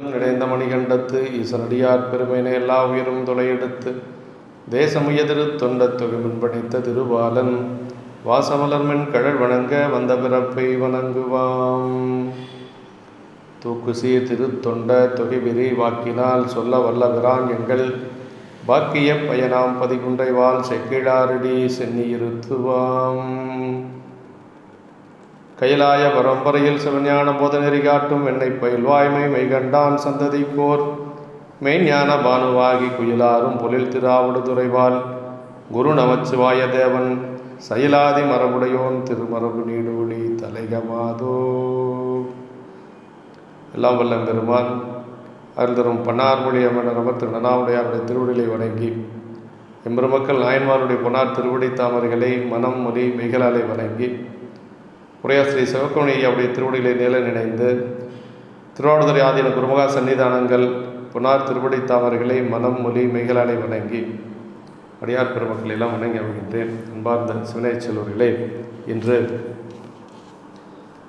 நிறைந்த மணிகண்டத்து ஈசனடியார் பெருமையினை எல்லா உயிரும் தொலையெடுத்து தேசமுயதிரு தொண்ட தொகுமின் பணித்த திருவாலன் வாசமலர்மென் கழல் வணங்க வந்த பிறப்பை வணங்குவாம். தூக்கு சீர் திருத்தொண்ட தொகைவிரி வாக்கினால் சொல்ல வல்ல பிரான் எங்கள் பாக்கிய பயனாம் பதிகுன்றைவால் செக்கிழாரடி சென்னி இருத்துவாம். கைலாய பரம்பரையில் சிவஞான போத நெறி காட்டும் என்னை பயில்வாய்மை மெய்கண்டான் சந்ததிக்கோர் மெய்ஞான பானுவாகி குயிலாரும் பொழில் திராவிடு துறைவால் குரு நமச்சிவாய தேவன் சயிலாதி மரபுடையோன் திருமரபு நீடூழி தலைகமாதோ. எல்லாம் வல்ல பெருமான் அருள்தரும் பன்னார்மொழி அமரவர் திரு நனாவுடையாருடைய திருவடிகளை வணங்கி எம்பெருமக்கள் நாயன்மாருடைய பொன்னார் திருவடி தாமரைகளை மனம் மொழி மெய்களாலை வணங்கி உரையார் ஸ்ரீ சிவக்கமணி ஐயாவுடைய திருவடிகளை நில நினைந்து திருவாவடுதுறை ஆதீன குருமகா சன்னிதானங்கள் பொன்னார் திருவடி தாமரைகளை மனம் மொழி மெய்களாலை வணங்கி அடியார் பெருமக்கள் எல்லாம் வணங்கி அமைகின்றேன். அன்பார்ந்த சிவனை செல்வர்களே, இன்று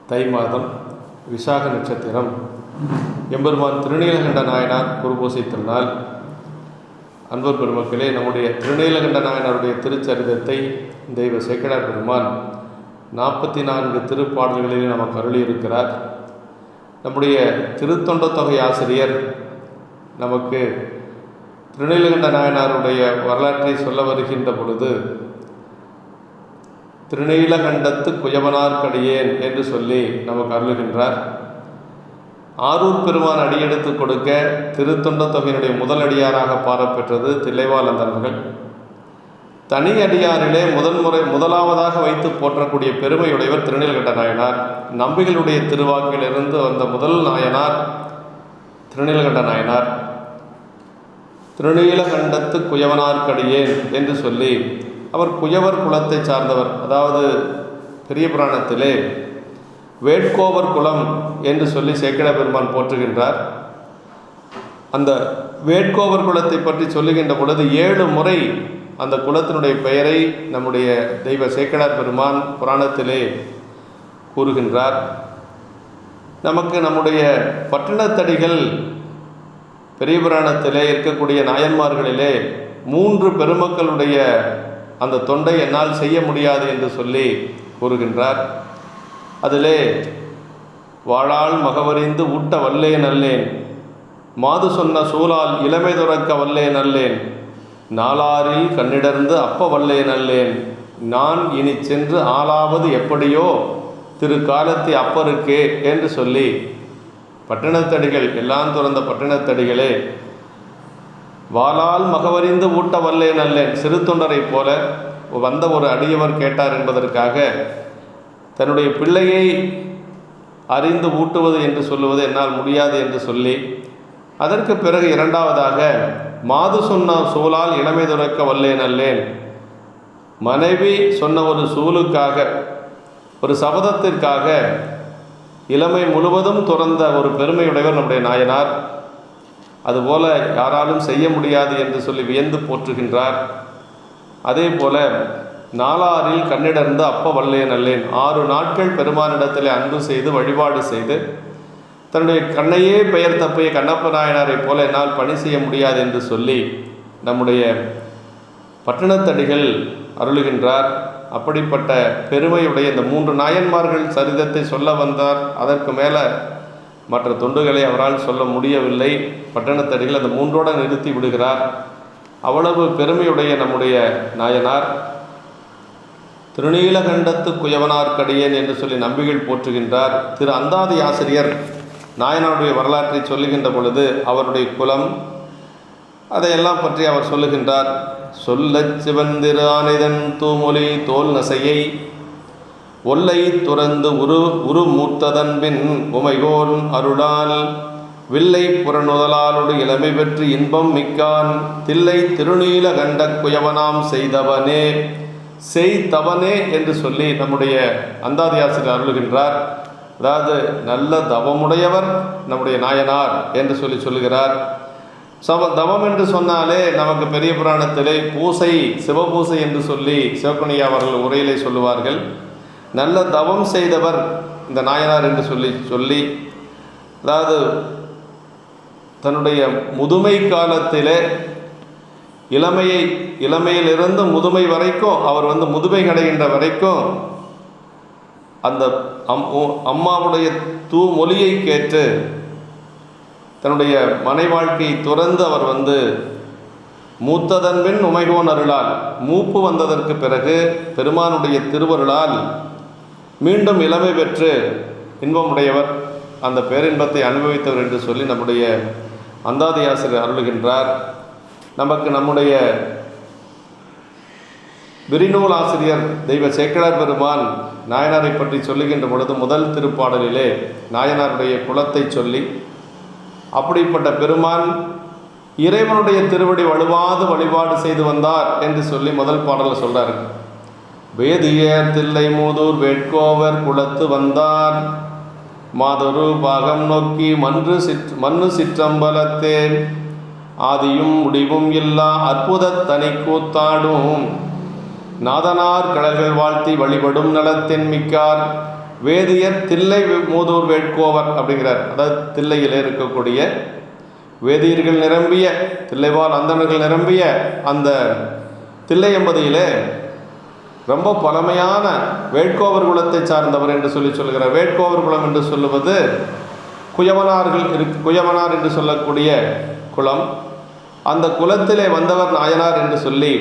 தை மாதம் விசாக நட்சத்திரம் எம்பெருமான் திருநீலகண்ட நாயனார் குருபூசை திருநாள். அன்பர் பெருமக்களே, நம்முடைய திருநீலகண்ட நாயனாருடைய திருச்சரிதத்தை தெய்வ சேக்கிழார் பெருமான் 44 திருப்பாடல்களில் நமக்கு அருளியிருக்கிறார். நம்முடைய திருத்தொண்ட தொகை ஆசிரியர் நமக்கு திருநீலகண்ட நாயனாருடைய வரலாற்றை சொல்ல வருகின்ற பொழுது திருநீலகண்டத்து குயவனார்க்கடியேன் என்று சொல்லி நமக்கு அருளுகின்றார். ஆரூர் பெருமான் அடியெடுத்து கொடுக்க திருத்தொண்ட தொகையினுடைய முதல் அடியாராக பாடப்பெற்றது தில்லைவாழந்தர்கள். தனி அடியாரிலே முதலாவதாக வைத்து போற்றக்கூடிய பெருமையுடையவர் திருநீலகண்ட நாயனார். நம்பிகளுடைய திருவாக்கிலிருந்து வந்த முதல் நாயனார் திருநீலகண்ட நாயனார். திருநீலகண்டத்து குயவனார்க்கடியேன் என்று சொல்லி அவர் குயவர் குலத்தை சார்ந்தவர். அதாவது பெரிய புராணத்திலே வேட்கோவர் குலம் என்று சொல்லி சேக்கிழ பெருமான் போற்றுகின்றார். அந்த வேட்கோவர் குலத்தை பற்றி சொல்லுகின்ற பொழுது 7 முறை அந்த குலத்தினுடைய பெயரை நம்முடைய தெய்வ சேக்கிழார் பெருமான் புராணத்திலே கூறுகின்றார். நமக்கு நம்முடைய பட்டினத்தடிகள் பெரிய புராணத்திலே இருக்கக்கூடிய நாயன்மார்களிலே 3 பெருமக்களுடைய அந்த தொண்டை என்னால் செய்ய முடியாது என்று சொல்லி கூறுகின்றார். அதிலே வாழால் மகவறிந்து ஊட்ட வல்லேன் அல்லேன், மாது சொன்ன சூழால் இளமை துறக்க வல்லேன் அல்லேன், நாளாரில் கண்ணிடர்ந்து அப்ப வல்லேன் அல்லேன், நான் இனி சென்று ஆளாவது எப்படியோ திரு காலத்தி அப்பருக்கே என்று சொல்லி பட்டினத்தடிகள் எல்லாம் துறந்த பட்டினத்தடிகளே வாளால் மகவறிந்து ஊட்ட வல்லேன் அல்லேன், சிறு தொண்டரை போல வந்த ஒரு அடியவர் கேட்டார் என்பதற்காக தன்னுடைய பிள்ளையை அறிந்து ஊட்டுவது என்று சொல்லுவது என்னால் முடியாது என்று சொல்லி அதற்கு பிறகு இரண்டாவதாக மாது சொன்ன சூழால் இளமை துறக்க வல்லேன் அல்லேன், மனைவி சொன்ன ஒரு சூலுக்காக ஒரு சபதத்திற்காக இளமை முழுவதும் துறந்த ஒரு பெருமையுடையவர் நம்முடைய நாயனார். அதுபோல யாராலும் செய்ய முடியாது என்று சொல்லி வியந்து போற்றுகின்றார். அதே போல நாளாரில் கண்ணிடர்ந்து அப்ப வல்லேன் அல்லேன், 6 நாட்கள் பெருமானிடத்தில் அன்பு செய்து வழிபாடு செய்து தன்னுடைய கண்ணையே பெயர் தப்பிய கண்ணப்ப நாயனாரை போல என்னால் பணி செய்ய முடியாது என்று சொல்லி நம்முடைய பட்டினத்தடிகள் அருளுகின்றார். அப்படிப்பட்ட பெருமையுடைய இந்த 3 நாயன்மார்கள் சரிதத்தை சொல்ல வந்தார். அதற்கு மேலே மற்ற தொண்டுகளை அவரால் சொல்ல முடியவில்லை. பட்டினத்தடிகள் அந்த 3ஓடு நிறுத்தி விடுகிறார். அவ்வளவு பெருமையுடைய நம்முடைய நாயனார் திருநீலகண்டத்து குயவனார்க்கடியேன் என்று சொல்லி நம்பிகள் போற்றுகின்றார். திரு அந்தாதி ஆசிரியர் நாயனாருடைய வரலாற்றை சொல்லுகின்ற பொழுது அவருடைய குலம் அதையெல்லாம் பற்றி அவர் சொல்லுகின்றார். சொல்லச் சிவந்திரு ஆனைதன் தூமொழி தோல் நசையை ஒல்லை துறந்து உரு மூத்ததன் பின் உமைகோன் அருளால் வில்லை புறநுதலாலோடு இளமை பெற்று இன்பம் மிக்கான் தில்லை திருநீலகண்ட குயவனாம் செய்தவனே செய்தவனே என்று சொல்லி நம்முடைய அந்தாதியாசிரியர் அருளுகின்றார். அதாவது நல்ல தவமுடையவர் நம்முடைய நாயனார் என்று சொல்லி சொல்லுகிறார். தவம் என்று சொன்னாலே நமக்கு பெரிய புராணத்திலே பூசை சிவபூசை என்று சொல்லி சிவக்கணியா அவர்கள் உரையிலே சொல்லுவார்கள். நல்ல தவம் செய்தவர் இந்த நாயனார் என்று சொல்லி அதாவது தன்னுடைய முதுமை காலத்திலே இளமையிலிருந்து முதுமை வரைக்கும் அவர் முதுமை அடைகின்ற வரைக்கும் அந்த அம்மாவுடைய மொழியை கேட்டு தன்னுடைய மனை வாழ்க்கையை துறந்து அவர் மூத்ததன்பின் உமைகோன் அருளால் மூப்பு வந்ததற்கு பிறகு பெருமானுடைய திருவருளால் மீண்டும் இளமை பெற்று இன்பமுடையவர், அந்த பேரின்பத்தை அனுபவித்தவர் என்று சொல்லி நம்முடைய அந்தாதி ஆசிரியர் அருளுகின்றார். நமக்கு நம்முடைய விரிநூல் ஆசிரியர் தெய்வ சேக்கிழார் பெருமான் நாயனாரை பற்றி சொல்லுகின்ற பொழுது முதல் திருப்பாடலிலே நாயனாருடைய குலத்தை சொல்லி, அப்படிப்பட்ட பெருமான் இறைவனுடைய திருவடி வலுவாது வழிபாடு செய்து வந்தார் என்று சொல்லி முதல் பாடலில் சொல்றார். வேதியர் தில்லை மூதூர் வேட்கோவர் குலத்து வந்தார், மாதொரு பாகம் நோக்கி மண்ணு சிற்றம்பலத்தே, ஆதியும் முடிவும் இல்லா அற்புத தனி கூத்தாடும், நாதனார் கடல்கள் வாழ்த்தி வழிபடும் நலத்தின் மிக்கார், வேதியர் தில்லை மூதூர் வேட்கோவர் அப்படிங்கிறார். அதாவது தில்லையிலே இருக்கக்கூடிய வேதியர்கள் நிரம்பிய, தில்லைவாழ் அந்தணர்கள் நிரம்பிய அந்த தில்லை எம்பதியிலே ரொம்ப பழமையான வேட்கோவர் குலத்தை சார்ந்தவர் என்று சொல்கிறார். வேட்கோவர் குலம் என்று சொல்லுவது குயவனார் என்று சொல்லக்கூடிய குலம். அந்த குலத்திலே வந்தவர் நாயனார் என்று சொல்லி,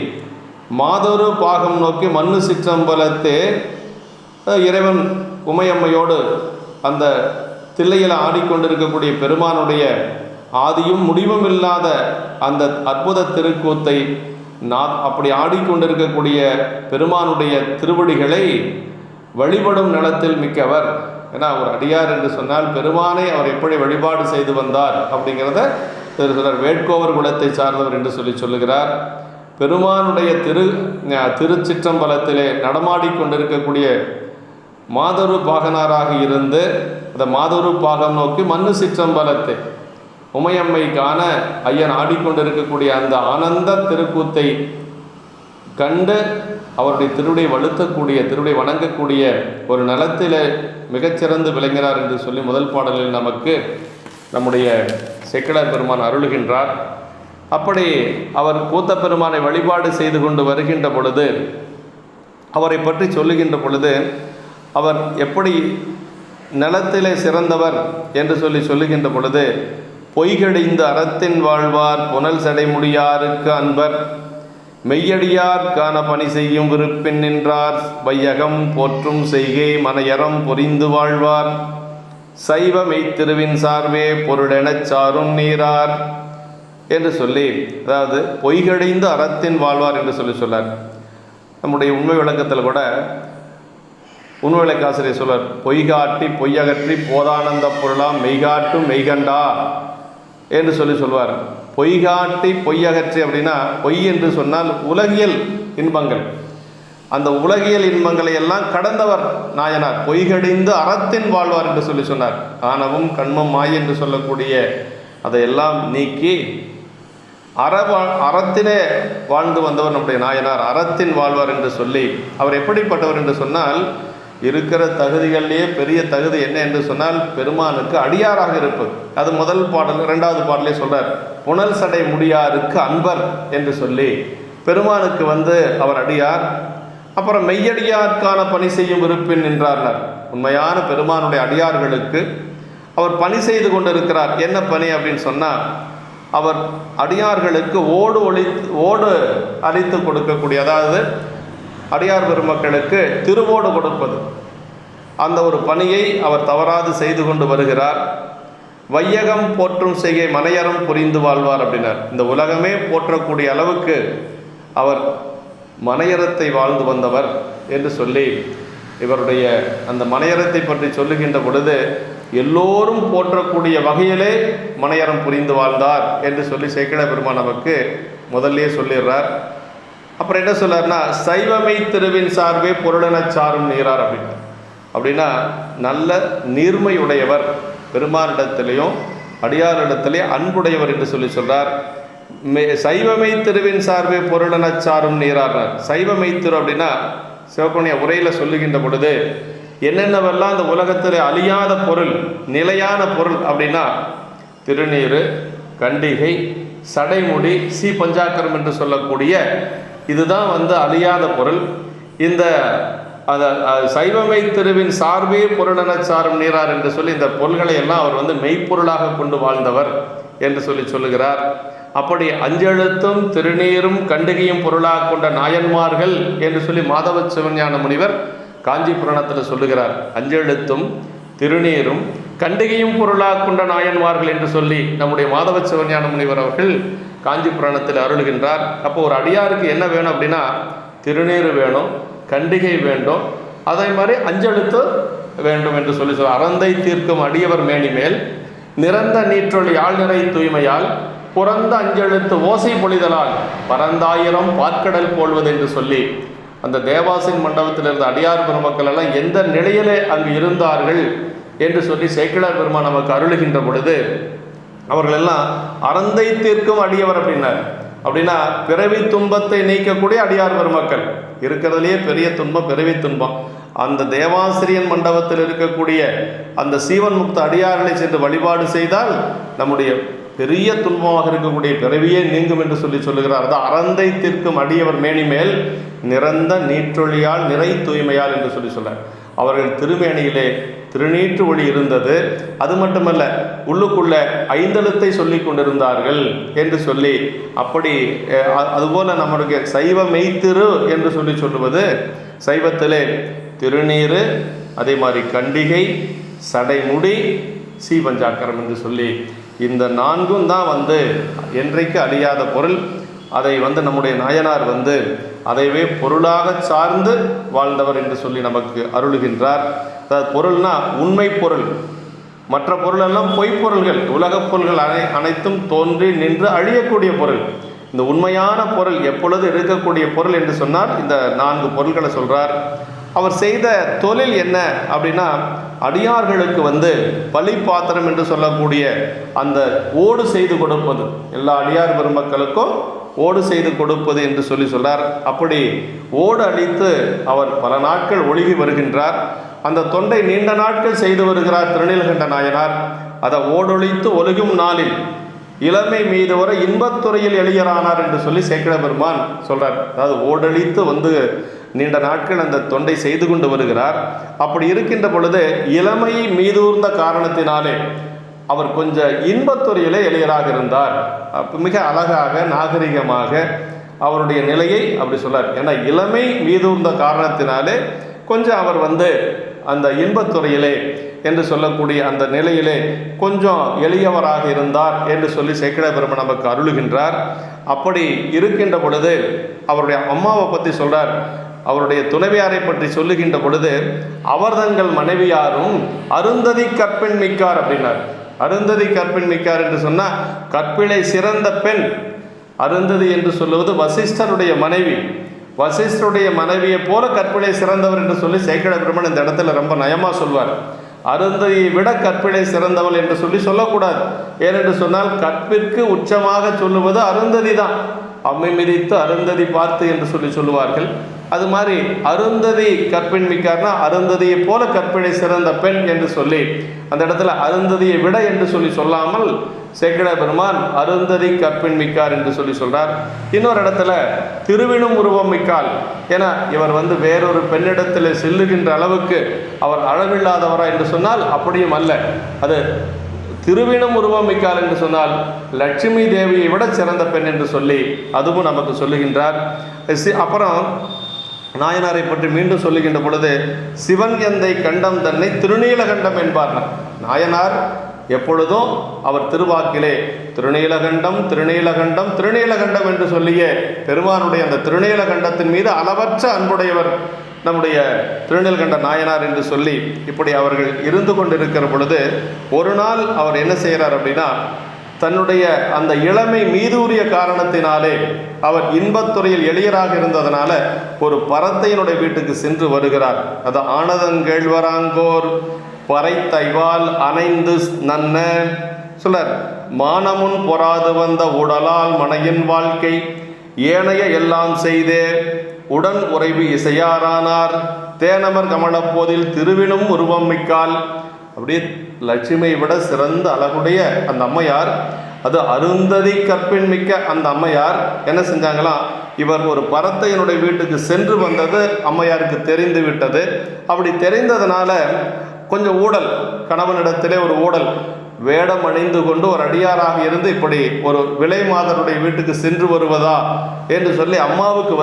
மாதொரு பாகம் நோக்கி மண்ணு சிற்றம்பலத்தே, இறைவன் உமையம்மையோடு அந்த தில்லையில் ஆடிக்கொண்டிருக்கக்கூடிய பெருமானுடைய ஆதியும் முடிவும் இல்லாத அந்த அற்புத திருக்கூத்தை அப்படி ஆடிக்கொண்டிருக்கக்கூடிய பெருமானுடைய திருவடிகளை வழிபடும் நலத்தில் மிக்கவர். ஏன்னா ஒரு அடியார் என்று சொன்னால் பெருமானை அவர் எப்படி வழிபாடு செய்து வந்தார் அப்படிங்கிறத சொல்கிறார். வேட்கோவர் குலத்தை சார்ந்தவர் என்று சொல்லுகிறார். பெருமானுடைய திருச்சிற்றம்பலத்திலே நடமாடிக்கொண்டிருக்கக்கூடிய மாதொரு பாகனாராக இருந்து அந்த மாதொரு பாகம் நோக்கி மண்ணு சிற்றம்பலத்தை உமையம்மைக்கான ஐயன் ஆடிக்கொண்டிருக்கக்கூடிய அந்த ஆனந்த திருக்கூத்தை கண்டு அவருடைய திருவிடை வலுத்தக்கூடிய, திருவிடை வணங்கக்கூடிய ஒரு நலத்தில் மிகச்சிறந்து விளங்கினார் என்று சொல்லி முதல் பாடலில் நமக்கு நம்முடைய சேக்கிழார் பெருமான் அருளுகின்றார். அப்படி அவர் கூத்த பெருமானை வழிபாடு செய்து கொண்டு வருகின்ற பொழுது, அவரை பற்றி சொல்லுகின்ற பொழுது, அவர் எப்படி நலத்திலே சிறந்தவர் என்று சொல்லுகின்ற பொழுது, பொய்கடிந்த அறத்தின் வாழ்வார் புனல் சடைமுடியாருக்கு அன்பர், மெய்யடியார் காண பணி செய்யும் விருப்பின் நின்றார், வையகம் போற்றும் செய்கை மனையறம் பொறிந்து வாழ்வார், சைவ மெய்த்திருவின் சார்பே பொருளெனச் சாரும் நீரார் என்று சொல்லி, அதாவது பொய்கடிந்த அறத்தின் வாழ்வார் என்று சொன்னார். நம்முடைய உண்மை விளக்கத்தில் கூட உண்மை விளக்காசிரியர் சொல்வார், பொய்காட்டி பொய்யகற்றி போதானந்த பொருளாம் மெய்காட்டும் மெய்கண்டா என்று சொல்வார். பொய்காட்டி பொய்யகற்றி அப்படின்னா, பொய் என்று சொன்னால் உலகியல் இன்பங்கள், அந்த உலகியல் இன்பங்களை எல்லாம் கடந்தவர் நாயனார். பொய்கடிந்து அறத்தின் வாழ்வார் என்று சொன்னார். ஆணவம் கண்மம் மாய் என்று சொல்லக்கூடிய அதையெல்லாம் நீக்கி அறத்திலே வாழ்ந்து வந்தவர் நம்முடைய நாயனார். அறத்தின் வாழ்வார் என்று சொல்லி, அவர் எப்படிப்பட்டவர் என்று சொன்னால், இருக்கிற தகுதிகளிலேயே பெரிய தகுதி என்ன என்று சொன்னால் பெருமானுக்கு அடியாராக இருப்பது. அது முதல் பாடல். இரண்டாவது பாடலே சொல்றார், புனல் சடை முடியாருக்கு அன்பர் என்று சொல்லி பெருமானுக்கு அவர் அடியார். அப்புறம் மெய்யடியாருக்கான பணி செய்யும் விருப்பின் நின்றார்னார். உண்மையான பெருமானுடைய அடியார்களுக்கு அவர் பணி செய்து கொண்டிருக்கிறார். என்ன பணி அப்படின்னு சொன்னால், அவர் அடியார்களுக்கு ஓடு அளித்து கொடுக்கக்கூடிய, அதாவது அடியார் பெருமக்களுக்கு திருவோடு கொடுப்பது, அந்த ஒரு பணியை அவர் தவறாது செய்து கொண்டு வருகிறார். வையகம் போற்றும் செய்கை மனையறம் புரிந்து வாழ்வார் அப்படின்னார். இந்த உலகமே போற்றக்கூடிய அளவுக்கு அவர் மனையறத்தை வாழ்ந்து வந்தவர் என்று சொல்லி, இவருடைய அந்த மனையறத்தை பற்றி சொல்லுகின்ற பொழுது, எல்லோரும் போற்றக்கூடிய வகையிலே மனையறம் புரிந்து வாழ்ந்தார் என்று சொல்லி சேக்கிழார் பெருமான் நமக்கு முதல்லே சொல்லிடுறார். அப்புறம் என்ன சொல்றாருன்னா, சைவமை திருவின் சார்பே பொருளெனச் சாரும் நீரார் அப்படின்னா நல்ல நீர்மையுடையவர், பெருமானிடத்திலேயும் அடியாரிடத்திலே அன்புடையவர் என்று சொல்றார். சைவமை திருவின் சார்பே பொருளெனச் சாரும் நீரார்னார். சைவமை திரு அப்படின்னா சிவப்புண்ணிய உரையில் சொல்லுகின்ற பொழுது என்னென்னவெல்லாம் இந்த உலகத்தில் அழியாத பொருள், நிலையான பொருள் அப்படின்னா திருநீர், கண்டிகை, சடைமுடி, பஞ்சாக்கரம் என்று சொல்லக்கூடிய இதுதான் அழியாத பொருள். இந்த சைவமை திருவின் சார்பே பொருளென சாரும் நீரார் என்று சொல்லி இந்த பொருள்களை எல்லாம் அவர் மெய்ப்பொருளாக கொண்டு வாழ்ந்தவர் என்று சொல்லுகிறார். அப்படி அஞ்செழுத்தும் திருநீரும் கண்டிகையும் பொருளாக கொண்ட நாயன்மார்கள் என்று சொல்லி மாதவ சிவஞான முனிவர் காஞ்சி புராணத்தில் சொல்லுகிறார். அஞ்செழுத்தும் திருநீரும் கண்டிகையும் பொருளாக கொண்ட நாயன்மார்கள் என்று சொல்லி நம்முடைய மாதவ சிவஞான முனிவர் அவர்கள் காஞ்சி புராணத்தில் அருளுகின்றார். அப்போ ஒரு அடியாருக்கு என்ன வேணும் அப்படின்னா, திருநீர் வேணும், கண்டிகை வேண்டும், அதே மாதிரி அஞ்செழுத்து வேண்டும் என்று சொல்லி அறந்தை தீர்க்கும் அடியவர் மேனி மேல் நிறந்த நீற்றொழி ஆள் நிறை தூய்மையால் புறந்த அஞ்செழுத்து ஓசை பொழிதலால் பரந்தாயிரம் பாற்கடல் போல்வது என்று சொல்லி அந்த தேவாசின் மண்டபத்தில் இருந்த அடியார் பெருமக்கள் எல்லாம் எந்த நிலையிலே அங்கு இருந்தார்கள் என்று சொல்லி சேக்கிழார் பெருமான் நமக்கு அருளுகின்ற பொழுது அவர்கள் எல்லாம் அறந்தை தீர்க்கும் அடியவர் அப்படின்னா பிறவி துன்பத்தை நீக்கக்கூடிய அடியார் பெருமக்கள். இருக்கிறதுலேயே பெரிய துன்பம் பிறவி துன்பம். அந்த தேவாசிரியன் மண்டபத்தில் இருக்கக்கூடிய அந்த சீவன் முக்த அடியார்களை சென்று வழிபாடு செய்தால் நம்முடைய பெரிய துன்பமாக இருக்கக்கூடிய பிறவியே நீங்கும் என்று சொல்லுகிறார். அதான் அறந்தை தீர்க்கும் அடியவர் மேனி மேல் நிறந்த நீற்றொழியால் நிறை தூய்மையால் என்று சொல்றார். அவர்கள் திருமேனியிலே திருநீற்று ஒளி இருந்தது. அது மட்டுமல்ல, உள்ளுக்குள்ள ஐந்தெழுத்தை சொல்லி கொண்டிருந்தார்கள் என்று சொல்லி, அப்படி அதுபோல நம்மளுக்கு சைவ மெய்த்திரு என்று சொல்லுவது சைவத்திலே திருநீரு, அதே மாதிரி கண்டிகை, சடைமுடி, பஞ்சாக்கரம் என்று சொல்லி இந்த நான்கும் தான் என்றைக்கு அழியாத பொருள். அதை நம்முடைய நாயனார் அதைவே பொருளாக சார்ந்து வாழ்ந்தவர் என்று சொல்லி நமக்கு அருளுகின்றார். அதாவது பொருள்னா உண்மை பொருள், மற்ற பொருளெல்லாம் பொய்ப்பொருள்கள், உலகப் பொருள்கள் அனைத்தும் தோன்றி நின்று அழியக்கூடிய பொருள். இந்த உண்மையான பொருள் எப்பொழுது இருக்கக்கூடிய பொருள் என்று சொன்னால் இந்த 4 பொருள்களை சொல்கிறார். அவர் செய்த தொழில் என்ன அப்படின்னா, அடியார்களுக்கு பலி பாத்திரம் என்று சொல்லக்கூடிய அந்த ஓடு செய்து கொடுப்பது, எல்லா அடியார் பெருமக்களுக்கும் ஓடு செய்து கொடுப்பது என்று சொல்றார். அப்படி ஓடு அளித்து அவர் பல நாட்கள் ஒழுகி வருகின்றார். அந்த தொண்டை நீண்ட நாட்கள் செய்து வருகிறார் திருநீலகண்ட நாயனார். அதை ஓடொழித்து ஒழுகும் நாளில் இளமை மீது வர இன்பத்துறையில் எளியரானார் என்று சொல்லி சேக்கிழார் பெருமான் சொல்றார். அதாவது ஓடழித்து நீண்ட நாட்கள் அந்த தொண்டை செய்து கொண்டு வருகிறார். அப்படி இருக்கின்ற பொழுது இளமை மீதூர்ந்த காரணத்தினாலே அவர் கொஞ்சம் இன்பத்துறையிலே எளியராக இருந்தார். மிக அழகாக நாகரிகமாக அவருடைய நிலையை அப்படி சொல்றார். ஏன்னா இளமை மீதூர்ந்த காரணத்தினாலே கொஞ்சம் அவர் அந்த இன்பத்துறையிலே என்று சொல்லக்கூடிய அந்த நிலையிலே கொஞ்சம் எளியவராக இருந்தார் என்று சொல்லி சேக்கிழார் பெருமான் நமக்கு அருளுகின்றார். அப்படி இருக்கின்ற பொழுது அவருடைய அம்மாவை பற்றி சொல்றார். அவருடைய துணைவியாரை பற்றி சொல்லுகின்ற பொழுது அவர் தங்கள் மனைவியாரும் அருந்ததி கற்பின் மிக்கார் அப்படின்னார். அருந்ததி கற்பின் மிக்கார் என்று சொன்னால் கற்பிலை சிறந்த பெண். அருந்ததி என்று சொல்லுவது வசிஷ்டருடைய மனைவி. வசிஷ்டருடைய மனைவியை போல கற்பிலை சிறந்தவர் என்று சொல்லி சேக்கிழார் பெருமான் இந்த இடத்துல ரொம்ப நயமாக சொல்வார். அருந்ததியை விட கற்பிலை சிறந்தவள் என்று சொல்லக்கூடாது. ஏனென்று சொன்னால் கற்பிற்கு உச்சமாக சொல்லுவது அருந்ததி தான். அம்மை மிதித்து அருந்ததி பார்த்து என்று சொல்லுவார்கள். அது மாதிரி அருந்ததி கற்பின் மிக்கார்னா அருந்ததியை போல கற்பிலை சிறந்த பெண் என்று சொல்லி அந்த இடத்துல அருந்ததியை விட என்று சொல்லாமல் சேக்கிழார் பெருமான் அருந்ததி கற்பின் மிக்கார் என்று சொல்றார். இன்னொரு இடத்துல திருவினும் உருவம் மிக்கால். ஏன்னா இவர் வேறொரு பெண்ணிடத்தில் செல்லுகின்ற அளவுக்கு அவர் அழகில்லாதவரா என்று சொன்னால் அப்படியும் அல்ல. அது திருவினும் உருவம் மிக்கால் என்று சொன்னால் லட்சுமி தேவியை விட சிறந்த பெண் என்று சொல்லி அதுவும் நமக்கு சொல்லுகின்றார். அப்புறம் நாயனாரை பற்றி மீண்டும் சொல்லுகின்ற பொழுது சிவன் எந்தை கண்டம் தன்னை திருநீலகண்டம் என்பார்கள். நாயனார் எப்பொழுதும் அவர் திருவாக்கிலே திருநீலகண்டம் திருநீலகண்டம் திருநீலகண்டம் என்று சொல்லிய பெருமானுடைய அந்த திருநீலகண்டத்தின் மீது அளவற்ற அன்புடையவர் நம்முடைய திருநீலகண்ட நாயனார் என்று சொல்லி இப்படி அவர்கள் இருந்து கொண்டிருக்கிற பொழுது ஒரு நாள் அவர் என்ன செய்கிறார் அப்படின்னா, தன்னுடைய அந்த இளமை மீதூரிய காரணத்தினாலே அவர் இன்பத்துறையில் எளியராக இருந்ததனால ஒரு பரத்தையினுடைய வீட்டுக்கு சென்று வருகிறார். அது ஆனதங்கேழ்வராங்கோர் பறைத்தைவால் அணைந்து நன்ன சொல்லர் மானமுன் பொறாது வந்த உடலால் மனையின் வாழ்க்கை ஏனைய எல்லாம் செய்தே உடன் உறைவு இசையாரானார் தேனமர் கமலப்போதில் திருவினும் உருவம் மிக்கால். அப்படியே லட்சுமியை விட சிறந்த அழகுடைய அந்த அம்மையார் அது அருந்ததி கற்பின் மிக்க அந்த அம்மையார் என்ன செஞ்சாங்களாம், இவர் ஒரு பரத்தையனுடைய வீட்டுக்கு சென்று வந்தது அம்மையாருக்கு தெரிந்து விட்டது. அப்படி தெரிந்ததுனால கொஞ்சம் ஊடல், கணவனிடத்திலே ஒரு ஊடல், வேடம் அணிந்து கொண்டு ஒரு அடியாராக இருந்து இப்படி ஒரு விலை மாதருடைய வீட்டுக்கு சென்று வருவதா என்று சொல்லி அம்மாவுக்கு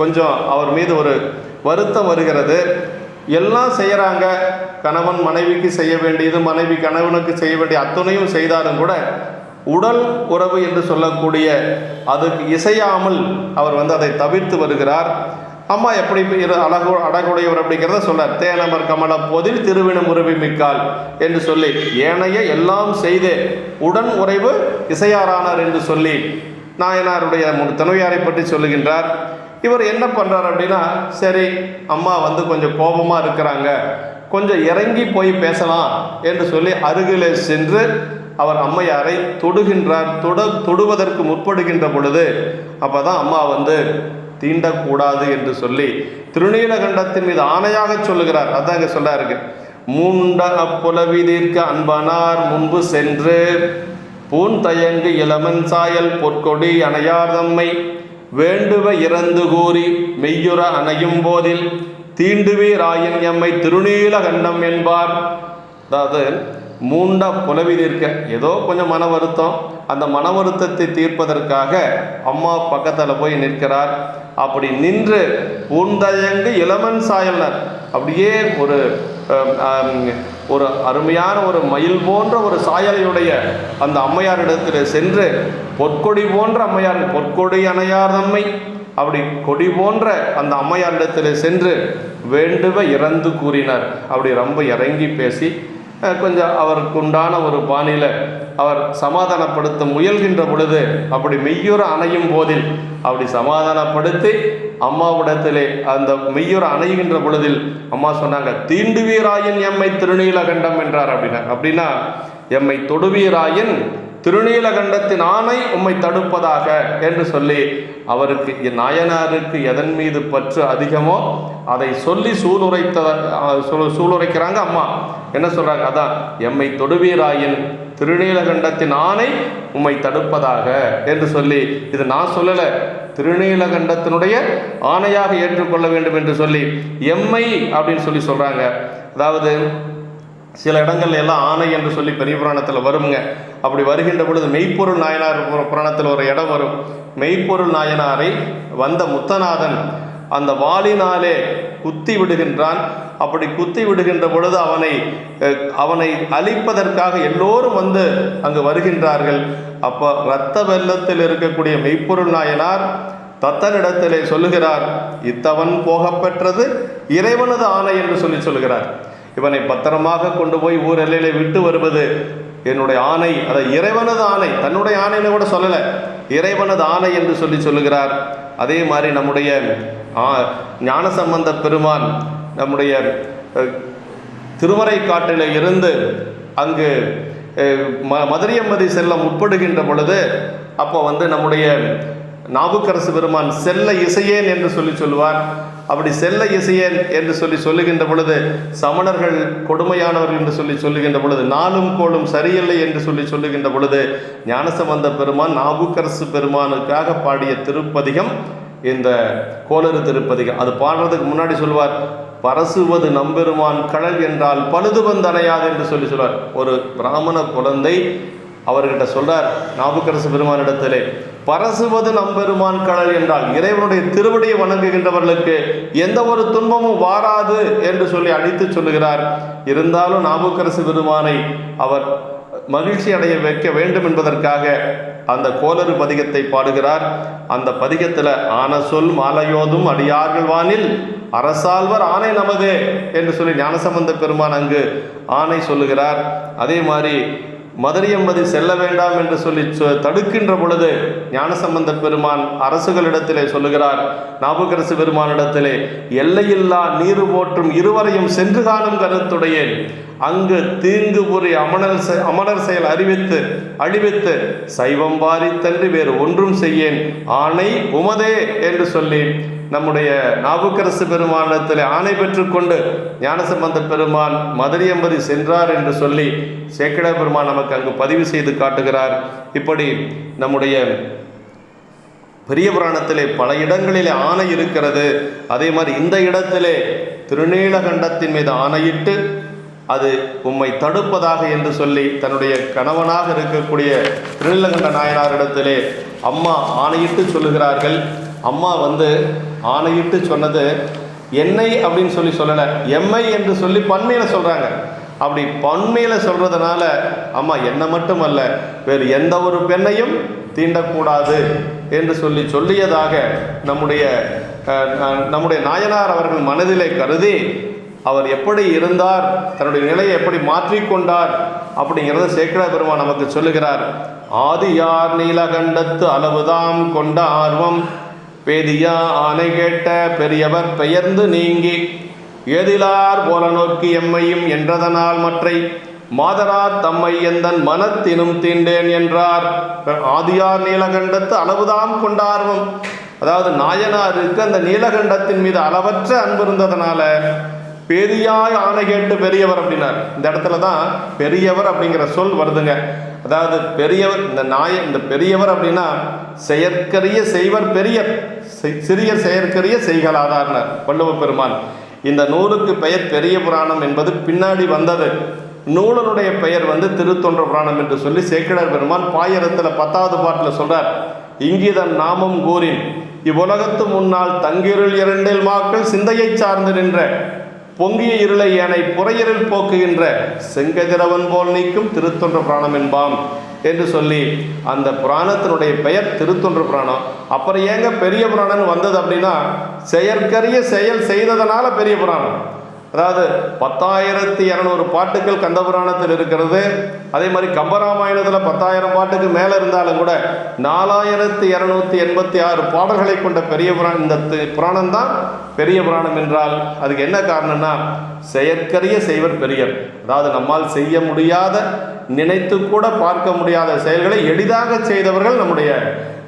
கொஞ்சம் அவர் மீது ஒரு வருத்தம் வருகிறது. எல்லாம் செய்கிறாங்க, கணவன் மனைவிக்கு செய்ய வேண்டியது, மனைவி கணவனுக்கு செய்ய வேண்டிய அத்தனையும் செய்தாலும் கூட உடல் உறவு என்று சொல்லக்கூடிய அதுக்கு இசையாமல் அவர் அதை தவிர்த்து வருகிறார். அம்மா எப்படி அடகுடையவர் அப்படிங்கிறத சொல்றார். தேனமர் கமல போதில் திருவினம் உறவி மிக்கால் என்று சொல்லி ஏனைய எல்லாம் செய்து உடன் உறைவு இசையாரானார் என்று சொல்லி நாயனாருடைய துணைவியாரை பற்றி சொல்லுகின்றார். இவர் என்ன பண்ணுறார் அப்படின்னா, சரி அம்மா கொஞ்சம் கோபமாக இருக்கிறாங்க, கொஞ்சம் இறங்கி போய் பேசலாம் என்று சொல்லி அருகிலே சென்று அவர் அம்மையாரை தொடுகின்றார். தொடுவதற்கு முற்படுகின்ற பொழுது அப்போ தான் அம்மா தீண்டக்கூடாது என்று சொல்லி திருநீலகண்டத்தின் மீது ஆணையாக சொல்லுகிறார். அதான் இங்கே சொல்ல இருக்கு. மூண்ட அப்புலவிதீர்க்க அன்பனார் முன்பு சென்று பூன் தயங்கு இளமன் சாயல் பொற்கொடி அணையார் தம்மை வேண்டுவ இறந்து கூறி மெய்யுற அணையும் போதில் தீண்டுவீராயின் எம்மை திருநீலகண்டம் என்பார். அதாவது மூண்ட புலவிதீர்க்க, ஏதோ கொஞ்சம் மன வருத்தம், அந்த மன வருத்தத்தை தீர்ப்பதற்காக அம்மா பக்கத்தில் போய் நிற்கிறார். அப்படி நின்று பூந்தயங்கு இளமன் சாயல்னர், அப்படியே ஒரு அருமையான ஒரு மயில் போன்ற ஒரு சாயலையுடைய அந்த அம்மையாரிடத்தில் சென்று பொற்கொடி போன்ற அம்மையார், பொற்கொடி அணையார் தம்மை, அப்படி கொடி போன்ற அந்த அம்மையாரிடத்தில் சென்று வேண்டுவ இறந்து கூறினார். அப்படி ரொம்ப இறங்கி பேசி கொஞ்சம் அவருக்கு உண்டான ஒரு பாணியில் அவர் சமாதானப்படுத்த முயல்கின்ற பொழுது அப்படி மெய்யுற அணையும் போதில் அப்படி சமாதானப்படுத்தி அம்மாவிடத்திலே அந்த மெய்யுற அணைகின்ற பொழுதில் அம்மா சொன்னாங்க, தீண்டுவீராயின் எம்மை திருநீலகண்டம் என்றார். அப்படின்னா எம்மை தொடுவீராயின் திருநீலகண்டத்தின் ஆணை உம்மை தடுப்பதாக என்று சொல்லி அவருக்கு நாயனாருக்கு எதன் மீது பற்று அதிகமோ அதை சொல்லி சூளுரைக்கிறாங்க. அம்மா என்ன சொல்றாங்க, அதான் எம்மை தொடுவீராயின் திருநீலகண்டத்தின் ஆணை உம்மை தடுப்பதாக என்று சொல்லி, இது நான் சொல்லலை, திருநீலகண்டத்தினுடைய ஆணையாக ஏற்றுக்கொள்ள வேண்டும் என்று சொல்லி எம்மை அப்படின்னு சொல்லி சொல்றாங்க. அதாவது சில இடங்கள்ல எல்லாம் ஆணை என்று சொல்லி பெரிய புராணத்தில் வருங்க. அப்படி வருகின்ற பொழுது மெய்ப்பொருள் நாயனார் புராணத்தில் ஒரு இடம் வரும். மெய்ப்பொருள் நாயனாரை வந்த முத்தநாதன் அந்த வாளினாலே குத்தி விடுகின்றான். அப்படி குத்தி விடுகின்ற பொழுது அவனை அழிப்பதற்காக எல்லோரும் அங்கு வருகின்றார்கள். அப்போ இரத்த வெள்ளத்தில் இருக்கக்கூடிய மெய்ப்பொருள் நாயனார் தத்தனிடத்திலே சொல்லுகிறார், இத்தவன் போகப்பெற்றது இறைவனது ஆணை என்று சொல்லுகிறார். இவனை பத்திரமாக கொண்டு போய் ஊர் எல்லையிலே விட்டு வருவது என்னுடைய ஆணை, அதை இறைவனது ஆணை, தன்னுடைய ஆணைன்னு கூட சொல்லலை, இறைவனது ஆணை என்று சொல்லுகிறார். அதே மாதிரி நம்முடைய ஞானசம்பந்த பெருமான் நம்முடைய திருமறைக்காட்டில் இருந்து அங்கு மதுரையம்மதி செல்ல முற்படுகின்ற பொழுது அப்போ நம்முடைய நாவுக்கரசு பெருமான் செல்ல இசையேன் என்று சொல்லுவார். அப்படி செல்ல இசையேன் என்று சொல்லுகின்ற பொழுது சமணர்கள் கொடுமையானவர்கள் என்று சொல்லுகின்ற பொழுது நாளும் கோளும் சரியில்லை என்று சொல்லுகின்ற பொழுது ஞானசம்பந்த பெருமான் நாவுக்கரசு பெருமானுக்காக பாடிய திருப்பதிகம் இந்த கோளறு திருப்பதிகம். அது பாடுறதுக்கு முன்னாடி சொல்வார், பரசுவது நம்பெருமான் கடல் என்றால் பழுது வந்தனையாது என்று சொல்வார். ஒரு பிராமண குழந்தை அவர்கிட்ட சொல்றார் நாவுக்கரசு பெருமானிடத்திலே, பரசுவது நம்பெருமான் கடல் என்றால் இறைவனுடைய திருவடியை வணங்குகின்றவர்களுக்கு எந்த ஒரு துன்பமும் வாராது என்று சொல்லி அடித்து சொல்லுகிறார். இருந்தாலும் நாவுக்கரசு பெருமானை அவர் மகிழ்ச்சி அடைய வைக்க வேண்டும் என்பதற்காக அந்த கோளறு பதிகத்தை பாடுகிறார். அந்த பதிகத்தில் ஆன சொல் மாலையோதும் அடியார்கள் வானில் அரசாழ்வர் ஆணை நமது என்று சொல்லி ஞானசம்பந்த பெருமான் அங்கு ஆணை சொல்லுகிறார். அதே மாதிரி மதுரையம்மதி செல்ல வேண்டாம் என்று சொல்லி தடுக்கின்ற பொழுது ஞானசம்பந்த பெருமான் அரசுகளிடத்திலே சொல்லுகிறார், நாவுக்கரசு பெருமானிடத்திலே, எல்லையில்லா நீரு போற்றும் இருவரையும் சென்று காணும் கருத்துடையேன், அங்கு தீங்கு புரி அமரர் செயல் அழிவித்து சைவம் பாரித்தன்றி வேறு ஒன்றும் செய்யேன், ஆணை உமதே என்று சொல்லி நம்முடைய நாவுக்கரசு பெருமானத்தில் ஆணை பெற்றுக்கொண்டு ஞானசம்பந்த பெருமான் மதுரையம்பதி சென்றார் என்று சொல்லி சேக்கிழார் பெருமான் நமக்கு அங்கு பதிவு செய்து காட்டுகிறார். இப்படி நம்முடைய பெரிய புராணத்திலே பல இடங்களிலே ஆணை இருக்கிறது. அதே மாதிரி இந்த இடத்திலே திருநீலகண்டத்தின் மீது ஆணையிட்டு அது உம்மை தடுப்பதாக என்று சொல்லி தன்னுடைய கணவனாக இருக்கக்கூடிய திருநீலகண்ட நாயனாரிடத்திலே அம்மா ஆணையிட்டு சொல்லுகிறார்கள். அம்மா ஆணையிட்டு சொன்னது என்னை அப்படின்னு சொல்லலை, எம்மை என்று சொல்லி பன்மையில் சொல்கிறாங்க. அப்படி பன்மையில் சொல்கிறதுனால அம்மா என்னை மட்டுமல்ல வேறு எந்த ஒரு பெண்ணையும் தீண்டக்கூடாது என்று சொல்லியதாக நம்முடைய நாயனார் அவர்கள் மனதிலே கருதி அவர் எப்படி இருந்தார், தன்னுடைய நிலையை எப்படி மாற்றிக்கொண்டார் அப்படிங்கிறத சேக்கிழார் பெருமான் நமக்கு சொல்லுகிறார். ஆதியார் நீலகண்டத்து அளவுதாம் கொண்ட ஆர்வம் பேதியா ஆணை கேட்ட பெரியவர் பெயர்ந்து நீங்கி ஏதிலார் போல நோக்கி எம்மையும் என்றதனால் மற்றை மாதரார் தம்மை எந்தன் மனத்தினும் தீண்டேன் என்றார். ஆதியார் நீலகண்டத்து அளவுதாம் கொண்ட ஆர்வம், அதாவது நாயனாருக்கு அந்த நீலகண்டத்தின் மீது அளவற்ற அன்பு இருந்ததுனால பெரியாய் ஆணை கேட்டு பெரியவர் அப்படின்னார். இந்த இடத்துல தான் பெரியவர் அப்படிங்கிற சொல் வருதுங்க. அதாவது பெரியவர், இந்த பெரியவர் அப்படின்னா செயற்கரிய செய்வர் பெரியர், சிறிய செயற்கரிய செய்களாதார்னார் வள்ளுவ பெருமான். இந்த நூலுக்கு பெயர் பெரிய புராணம் என்பது பின்னாடி வந்தது. நூலனுடைய பெயர் திருத்தொண்ட புராணம் என்று சொல்லி சேக்கிழார் பெருமான் பாயிரத்தில் 10வது பாட்டில் சொல்றார். இங்கிதன் நாமம் கூறின் இவ்வுலகத்து முன்னால் தங்கிருள் இரண்டில் மாக்கள் சிந்தையை சார்ந்து நின்ற பொங்கிய இருளை ஏனை புறையிருள் போக்குகின்ற செங்கதிரவன் போல் நீக்கும் திருத்தொண்ட புராணம் என்பாம் என்று சொல்லி அந்த புராணத்தினுடைய பெயர் திருத்தொண்ட புராணம். அப்புறம் ஏங்க பெரிய புராணம் வந்தது அப்படின்னா செயற்கரிய செயல் செய்ததனால பெரிய புராணம். அதாவது 10,200 பாட்டுக்கள் கந்த புராணத்தில் இருக்கிறது. அதே மாதிரி கம்பராமாயணத்தில் 10,000 பாட்டுக்கு மேலே இருந்தாலும் கூட 4,286 பாடல்களை கொண்ட பெரிய புராணம். இந்த புராணம் தான் பெரிய புராணம் என்றால் அதுக்கு என்ன காரணம்னா செயற்கரிய செய்வர் பெரியர். அதாவது நம்மால் செய்ய முடியாத, நினைத்து கூட பார்க்க முடியாத செயல்களை எளிதாக செய்தவர்கள் நம்முடைய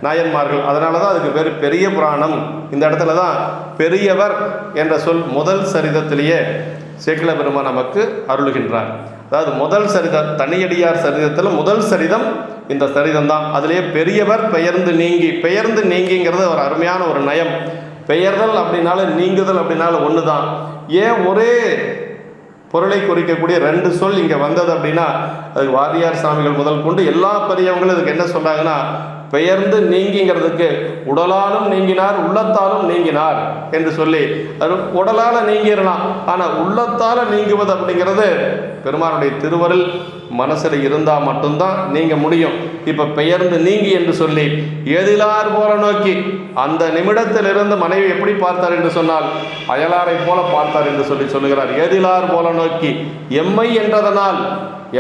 நாயன்மார்கள். அதனால தான் அதுக்கு பேர் பெரிய புராணம். இந்த இடத்துல தான் பெரியவர் என்ற சொல் முதல் சரிதத்திலேயே சேக்கிழார் பெருமான் நமக்கு அருளுகின்றார். அதாவது முதல் சரிதம் தனியடியார் சரிதத்தில் முதல் சரிதம் இந்த சரிதம் தான். அதிலேயே பெரியவர் பெயர்ந்து நீங்கிங்கிறது ஒரு அருமையான ஒரு நயம். பெயர்தல் அப்படின்னாலும் நீங்குதல் அப்படின்னாலும் ஒன்று தான். ஏன் ஒரே பொருளை குறிக்கக்கூடிய 2 சொல் இங்கே வந்தது அப்படின்னா அதுக்கு வாரியார் சாமிகள் முதல் கொண்டு எல்லா பெரியவங்களும் இதுக்கு என்ன சொல்கிறாங்கன்னா பெயர்ந்து நீங்கிங்கிறதுக்கு உடலாலும் நீங்கினார் உள்ளத்தாலும் நீங்கினார் என்று சொல்லி அது உடலால் நீங்கிடலாம், ஆனால் உள்ளத்தால் நீங்குவது அப்படிங்கிறது பெருமானுடைய திருவருள் மனசில் இருந்தால் மட்டும்தான் நீங்க முடியும். இப்போ பெயர்ந்து நீங்கி என்று சொல்லி ஏதிலார் போல நோக்கி அந்த நிமிடத்திலிருந்து மனைவி எப்படி பார்த்தார் என்று சொன்னால் அயலாரை போல பார்த்தார் என்று சொல்லுகிறார். ஏதிலார் போல நோக்கி எம்மை என்றதனால்,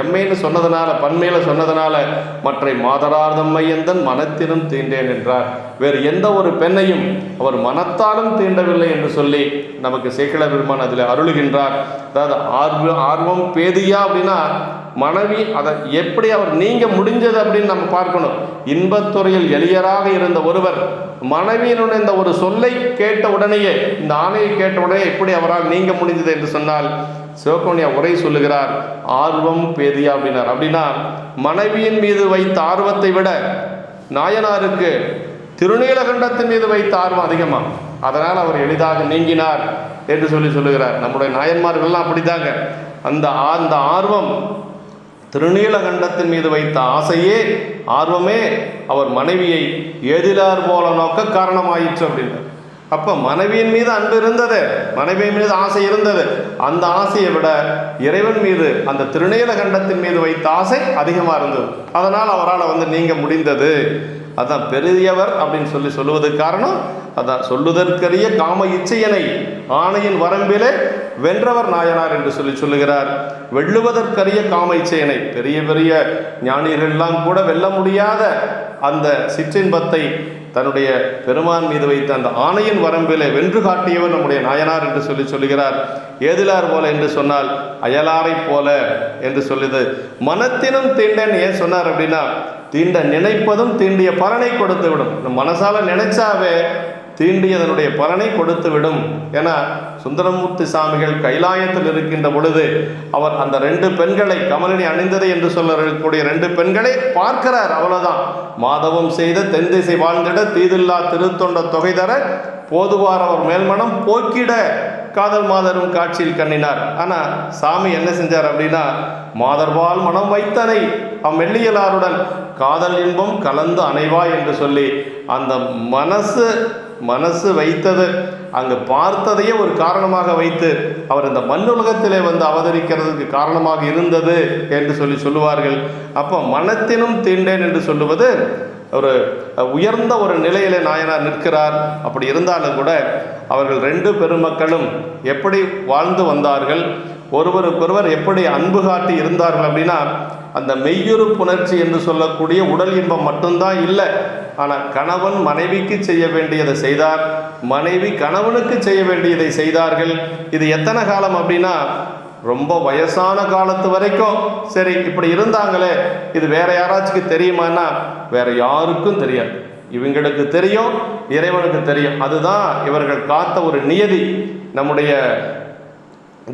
எம்மைன்னு சொன்னதுனால பன்மையில் சொன்னதுனால மற்ற மாதரார் தம்மை எந்தன் மனத்திலும் தீண்டேன் என்றார். வேறு எந்த ஒரு பெண்ணையும் அவர் மனத்தாலும் தீண்டவில்லை என்று சொல்லி நமக்கு சேக்கிழார் பெருமான் அதில் அருளுகின்றார். அதாவது ஆர்வம் பேதியா அப்படின்னா மனைவி அதை எப்படி அவர் நீங்க முடிஞ்சது அப்படின்னு நம்ம பார்க்கணும். இன்பத்துறையில் எளியராக இருந்த ஒருவர் மனைவியினுடைய இந்த ஒரு சொல்லை கேட்ட உடனேயே, இந்த ஆணையை கேட்ட உடனே எப்படி அவரால் நீங்க முடிந்தது என்று சொன்னால் சிவகோணியா உரை சொல்லுகிறார். ஆர்வம் பேதியா அப்படின்னார். அப்படின்னா மனைவியின் மீது வைத்த ஆர்வத்தை விட நாயனாருக்கு திருநீலகண்டத்தின் மீது வைத்த ஆர்வம் அதிகமா, அதனால் அவர் எளிதாக நீங்கினார் என்று சொல்லுகிறார். நம்முடைய நாயன்மார்கள்லாம் அப்படித்தாங்க. அந்த ஆர்வம் திருநீலகண்டத்தின் மீது வைத்த ஆசையே ஆர்வமே அவர் மனைவியை ஏதிலார் போல நோக்க காரணமாயிற்று அப்படின்னு. அப்போ மனைவியின் மீது அன்பு இருந்தது, மனைவியின் மீது ஆசை இருந்தது. அந்த ஆசையை விட இறைவன் மீது அந்த திருநீலகண்டத்தின் மீது வைத்த ஆசை அதிகமாக இருந்தது. அதனால் அவரால் நீங்க முடிந்தது. அதான் பெரியவர் அப்படின்னு சொல்லுவதற்கு காரணம் அதான். சொல்லுதற்கரிய காம இச்சையனை ஆணையின் வரம்பிலே வென்றவர் நாயனார் என்று சொல்லுகிறார். வெல்லுவதற்கரிய காம இச்சையனை பெரிய பெரிய ஞானியர்கள்லாம் கூட வெல்ல முடியாத அந்த சிற்றின்பத்தை தன்னுடைய பெருமான் மீது வைத்த அந்த ஆணையின் வரம்பிலே வென்று காட்டியவர் நம்முடைய நாயனார் என்று சொல்லுகிறார். ஏதிலார் போல என்று சொன்னால் அயலாரை போல என்று சொல்லுது. மனத்தினும் தீண்டன் ஏன் சொன்னார் அப்படின்னா, தீண்ட நினைப்பதும் தீண்டிய பலனை கொடுத்து விடும். மனசால நினைச்சாவே தீண்டியதனுடைய பலனை கொடுத்து விடும். ஏன்னா சுந்தரமூர்த்தி சாமிகள் கைலாயத்தில் இருக்கின்ற பொழுது அவர் அந்த 2 பெண்களை, கமலினி அணிந்தது என்று சொல்லக்கூடிய 2 பெண்களை பார்க்கிறார். அவ்வளவுதான். மாதவம் செய்த தென் திசை வாழ்ந்திட தீதில்லா திருத்தொண்ட தொகை தர போதுவார் அவர் மேல்மனம் போக்கிட காதல் மாதரும் காட்சியில் கண்ணினார். ஆனா சாமி என்ன செஞ்சார் அப்படின்னா, மாதர்பால் மனம் வைத்தனை அம்மெல்லியலாருடன் காதல் இன்பம் கலந்து அணைவா என்று சொல்லி அந்த மனசு வைத்தது, அங்கு பார்த்ததையே ஒரு காரணமாக வைத்து அவர் இந்த மண்ணுலகத்திலே வந்து அவதரிக்கிறதுக்கு காரணமாக இருந்தது என்று சொல்லுவார்கள். அப்போ மனத்தினும் தீண்டேன் என்று சொல்லுவது ஒரு உயர்ந்த ஒரு நிலையிலே நாயனார் நிற்கிறார். அப்படி இருந்தாலும் கூட அவர்கள் 2 பெருமக்களும் எப்படி வாழ்ந்து வந்தார்கள், ஒருவருக்கொருவர் எப்படி அன்பு காட்டி இருந்தார்கள் அப்படின்னா, அந்த மெய்யுறு புணர்ச்சி என்று சொல்லக்கூடிய உடல் இன்பம் மட்டும்தான் இல்லை. ஆனால் கணவன் மனைவிக்கு செய்ய வேண்டியதை செய்தார், மனைவி கணவனுக்கு செய்ய வேண்டியதை செய்தார்கள். இது எத்தனை காலம் அப்படின்னா, ரொம்ப வயசான காலத்து வரைக்கும் சரி இப்படி இருந்தாங்களே, இது வேற யாராச்சுக்கு தெரியுமான்னா வேற யாருக்கும் தெரியாது. இவங்களுக்கு தெரியும், இறைவனுக்கு தெரியும். அதுதான் இவர்கள் காத்த ஒரு நியதி. நம்முடைய